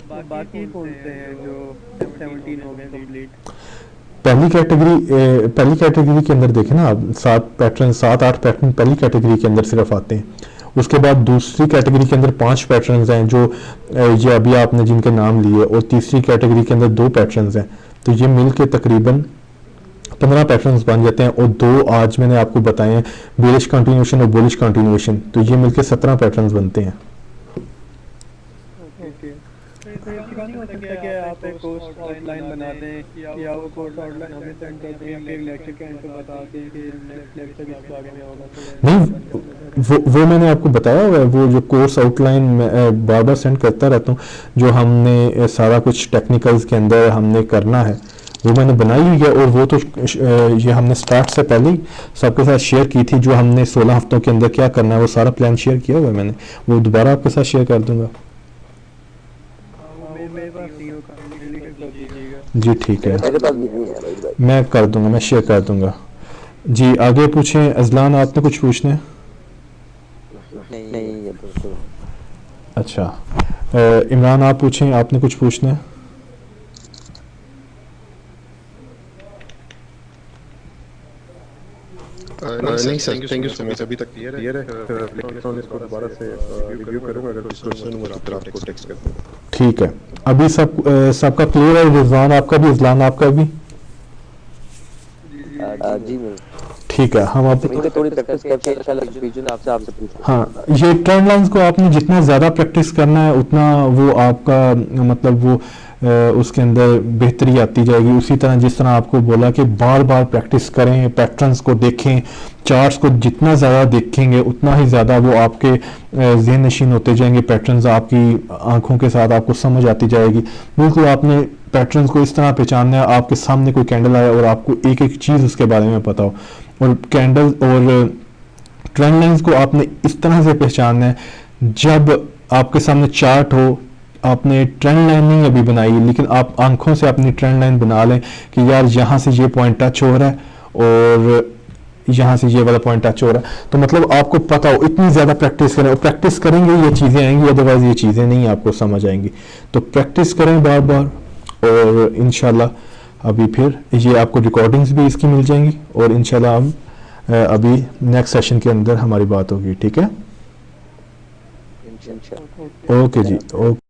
बाकी कौन से हैं जो 17 हो गए कंप्लीट? पहली कैटेगरी के अंदर देखें ना आप, 7-8 पैटर्न पहली कैटेगरी के अंदर सिर्फ आते हैं। उसके बाद दूसरी कैटेगरी के अंदर 5 पैटर्न्स हैं जो ये अभी आपने जिनके नाम लिए, और तीसरी कैटेगरी के अंदर 2 पैटर्न्स हैं। तो ये मिल के तकरीबन 15 पैटर्न्स बन जाते हैं, और 2 आज मैंने आपको बताए हैं, बेरिश कंटिन्यूएशन और बुलिश कंटिन्यूएशन, तो ये मिलके 17 पैटर्न्स बनते हैं। ओके, तो इसका नहीं हो सकता कि आप एक कोर्स आउटलाइन बना दें या वो कोर्स आउटलाइन हमें सेंड कर दें, हम एक लेक्चर के एंड पे बता दें कि नेक्स्ट लेक्चर इस बारे में होगा, तो नहीं, वो मैंने आपको बताया हुआ है, वो जो कोर्स आउटलाइन मैं बार बार सेंड करता रहता हूँ, जो हमने सारा कुछ टेक्निकल्स के अंदर हमने करना है वो मैंने बनाई हुई है, और वो तो ये हमने स्टार्ट से पहले ही सबके साथ शेयर की थी, जो हमने 16 हफ्तों के अंदर क्या करना है वो सारा प्लान शेयर किया हुआ है मैंने, वो दोबारा आपके साथ शेयर कर दूंगा। मेरे पास नहीं होगा, डिलीट कर दीजिएगा। जी ठीक है, मेरे पास भी नहीं है भाई। मैं कर दूंगा, मैं शेयर कर दूंगा। जी आगे पूछें अजलान, आपने कुछ पूछना है? नहीं ये बिल्कुल। अच्छा, इमरान आप पूछें, आपने कुछ पूछना है? नहीं sir, thank you so much, अभी तक क्लियर है, लेकिन इसको दोबारा से रिव्यू करूंगा, अगर कुछ क्वेश्चन हुआ तो फिर आपको टेक्स्ट कर दूंगा। ठीक है, अभी सबका क्लियर है? रिजवान आपका भी, इजलान आपका भी? जी मैं ठीक है, हम अब थोड़ी प्रैक्टिस करके इंशाल्लाह बीच आपसे पूछूं। हाँ, ये ट्रेंड लाइंस को आपने जितना ज़्यादा प्रैक्टिस करना है उतना वो आपका मतलब वो उसके अंदर बेहतरी आती जाएगी। उसी तरह जिस तरह आपको बोला कि बार बार प्रैक्टिस करें, पैटर्न्स को देखें, चार्ट्स को जितना ज़्यादा देखेंगे उतना ही ज़्यादा वो आपके ज़हन नशीन होते जाएंगे, पैटर्न्स आपकी आंखों के साथ आपको समझ आती जाएगी। बिल्कुल आपने पैटर्न्स को इस तरह पहचानना है, आपके सामने कोई कैंडल आया और आपको एक एक चीज़ उसके बारे में पता हो, और कैंडल और ट्रेंड लाइंस को आपने इस तरह से पहचानना है, जब आपके सामने चार्ट हो, आपने ट्रेंड लाइन नहीं अभी बनाई लेकिन आप आंखों से अपनी ट्रेंड लाइन बना लें कि यार यहाँ से ये पॉइंट टच हो रहा है और यहाँ से ये वाला पॉइंट टच हो रहा है, तो मतलब आपको पता हो। इतनी ज़्यादा प्रैक्टिस करें, और प्रैक्टिस करेंगे ये चीज़ें आएंगी, अदरवाइज ये चीज़ें नहीं आपको समझ आएंगी। तो प्रैक्टिस करें बार बार, और इंशाल्लाह अभी फिर ये आपको रिकॉर्डिंग्स भी इसकी मिल जाएंगी, और इंशाल्लाह हम अभी नेक्स्ट सेशन के अंदर हमारी बात होगी। ठीक है, इंशाल्लाह। ओके जी, ओके।